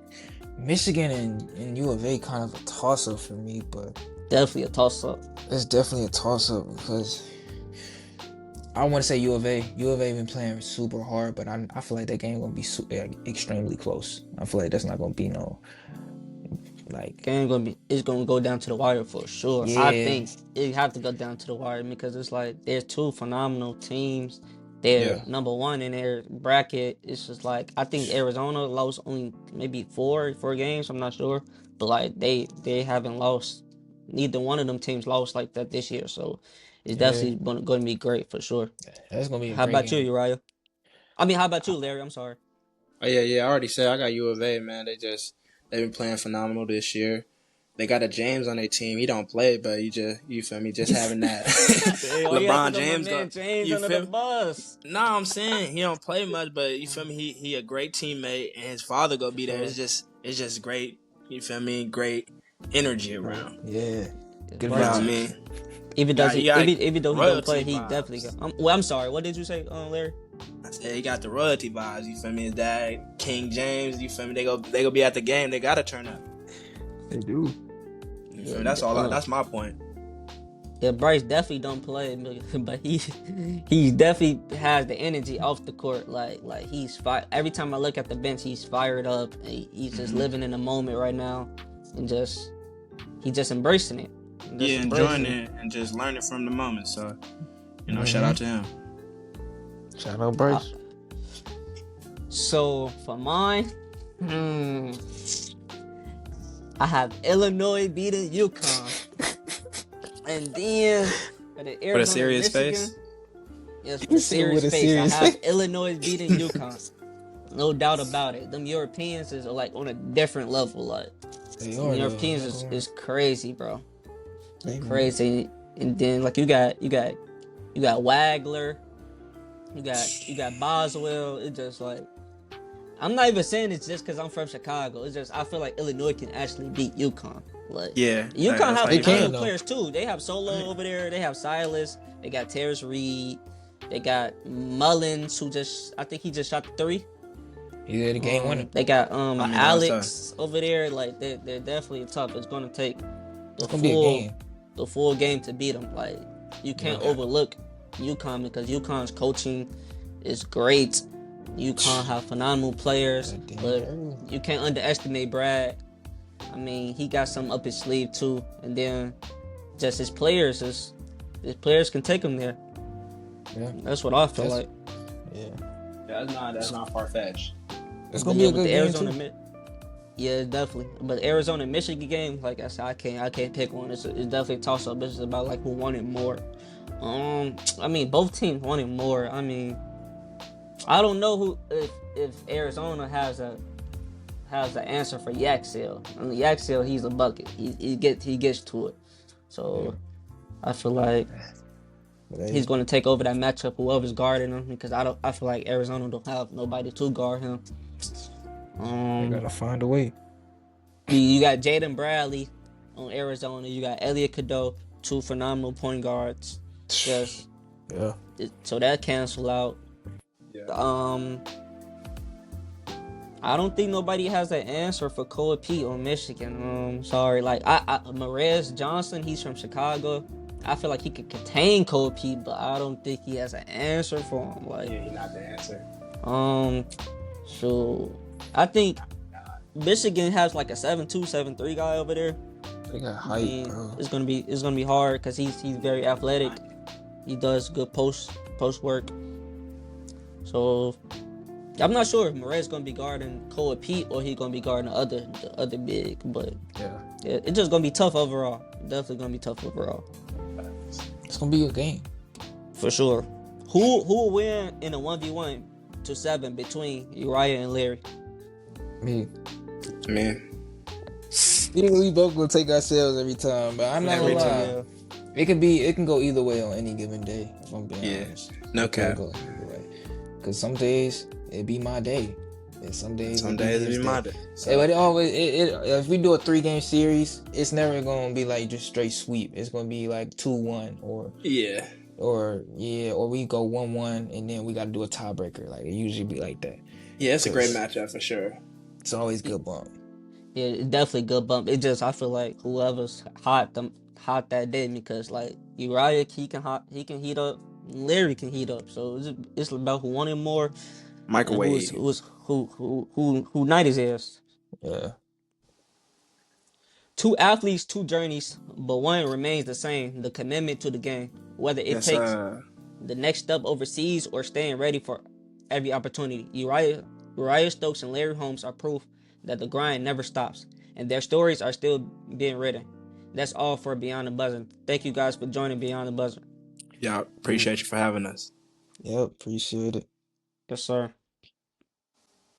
Speaker 2: Michigan and U of A kind of a toss up for me, but
Speaker 1: definitely a toss up.
Speaker 2: It's definitely a toss up because I want to say U of A. U of A been playing super hard, but I feel like that game gonna be extremely close. I feel like that's not gonna be no
Speaker 1: game it's gonna go down to the wire for sure. Yeah. I think it have to go down to the wire because it's like there's two phenomenal teams. They're number one in their bracket. It's just like I think Arizona lost only maybe four games. I'm not sure, but like they haven't lost. Neither one of them teams lost like that this year. So it's definitely going to be great for sure.
Speaker 2: That's gonna be.
Speaker 1: How about you, Uriah? How about you, Larry? I'm sorry.
Speaker 3: Oh yeah. I already said I got U of A, man. They've been playing phenomenal this year. They got a James on their team. He don't play, but you feel me? Just having that LeBron James.
Speaker 1: James under the bus.
Speaker 3: No, I'm saying he don't play much, but you feel me? He a great teammate, and his father gonna be there. It's just great. You feel me? Great energy around.
Speaker 2: Yeah, good
Speaker 3: vibes.
Speaker 1: Even though he don't play, he definitely got. I'm sorry. What did you say, Larry?
Speaker 3: I said he got the royalty vibes. You feel me? His dad, King James. You feel me? They go be at the game. They gotta turn up.
Speaker 2: They do.
Speaker 3: You feel me? That's all. That's my point.
Speaker 1: Yeah, Bryce definitely don't play, but he definitely has the energy off the court. Like he's every time I look at the bench, he's fired up. And he's just living in the moment right now, and he's just embracing it.
Speaker 3: Yeah, enjoying it and just learning from the moment. So, shout out to him.
Speaker 2: Shout out Bryce.
Speaker 1: So for mine, I have Illinois beating UConn. And then for the Arizona,
Speaker 3: With a serious
Speaker 1: Michigan,
Speaker 3: face?
Speaker 1: Yes, with a serious face. I have Illinois beating UConn. No doubt about it. Them Europeans is like on a different level. Like them Europeans is crazy, bro. Crazy. And then like you got Wagler, you got Boswell. It's just like I'm not even saying it's just because I'm from Chicago. It's just I feel like Illinois can actually beat UConn. Like,
Speaker 3: yeah,
Speaker 1: UConn have phenomenal players too. They have Solo over there. They have Silas. They got Terrence Reed. They got Mullins, who I think he just shot the 3.
Speaker 2: He did a game winner.
Speaker 1: They got Alex over there. Like they're definitely tough. It's gonna take the full game to beat them. Like you can't overlook UConn because UConn's coaching is great. UConn have phenomenal players, but you can't underestimate Brad. I mean, he got something up his sleeve too, and then just his players can take him there. Yeah, that's what I feel like.
Speaker 3: Yeah, that's not far fetched.
Speaker 2: It's gonna be a good game too.
Speaker 1: Yeah, definitely. But Arizona Michigan game, like I said, I can't pick one. It's definitely a toss up. It's about like who wanted more. I mean, both teams wanted more. I mean, I don't know if Arizona has an answer for Yaxel. I mean, Yaxel, he's a bucket. He gets to it. So I feel like he's going to take over that matchup. Whoever's guarding him, because I feel like Arizona don't have nobody to guard him.
Speaker 2: They gotta find a way.
Speaker 1: You got Jaden Bradley on Arizona. You got Elliot Cadeau, 2 phenomenal point guards. Just so that cancel out. I don't think nobody has an answer for Cole Pete on Michigan. Sorry, like Marez Johnson, he's from Chicago. I feel like he could contain Cole Pete, but I don't think he has an answer for him. Like,
Speaker 3: he's not the answer.
Speaker 1: So I think Michigan has like a 7'2", 7'3" guy over there.
Speaker 2: They got height, bro.
Speaker 1: It's gonna be hard because he's very athletic. He does good post work. So I'm not sure if Murray's gonna be guarding Cole Pete or he's gonna be guarding the other big, but it's just gonna be tough overall. Definitely gonna be tough overall.
Speaker 2: It's gonna be a game
Speaker 1: for sure. Who will win in a 1v1 to 7 between Uriah and Larry?
Speaker 2: Me.
Speaker 3: Man.
Speaker 2: We both gonna take ourselves every time, but I'm not gonna lie. It can go either way on any given day. If I'm being honest.
Speaker 3: No cap.
Speaker 2: Because some days it be my day, and some days it
Speaker 3: be my day.
Speaker 2: So. But if we do a 3-game series, it's never gonna be like just straight sweep. It's gonna be like 2-1 or we go 1-1 and then we gotta do a tiebreaker. Like it usually be like that.
Speaker 3: Yeah, it's a great matchup for sure.
Speaker 2: It's always good bump.
Speaker 1: Yeah, it's definitely good bump. It just I feel like whoever's hot that day, because like Uriah he can heat up, Larry can heat up. So it's about who wanted more.
Speaker 3: Microwave.
Speaker 1: Who night is theirs.
Speaker 2: Yeah.
Speaker 1: 2 athletes, 2 journeys, but one remains the same: the commitment to the game. Whether it takes the next step overseas or staying ready for every opportunity. Uriah Stokes and Larry Holmes are proof that the grind never stops, and their stories are still being written. That's all for Beyond the Buzzer. Thank you guys for joining Beyond the Buzzer.
Speaker 3: Yeah, appreciate you for having us.
Speaker 2: Yep, appreciate it.
Speaker 1: Yes, sir.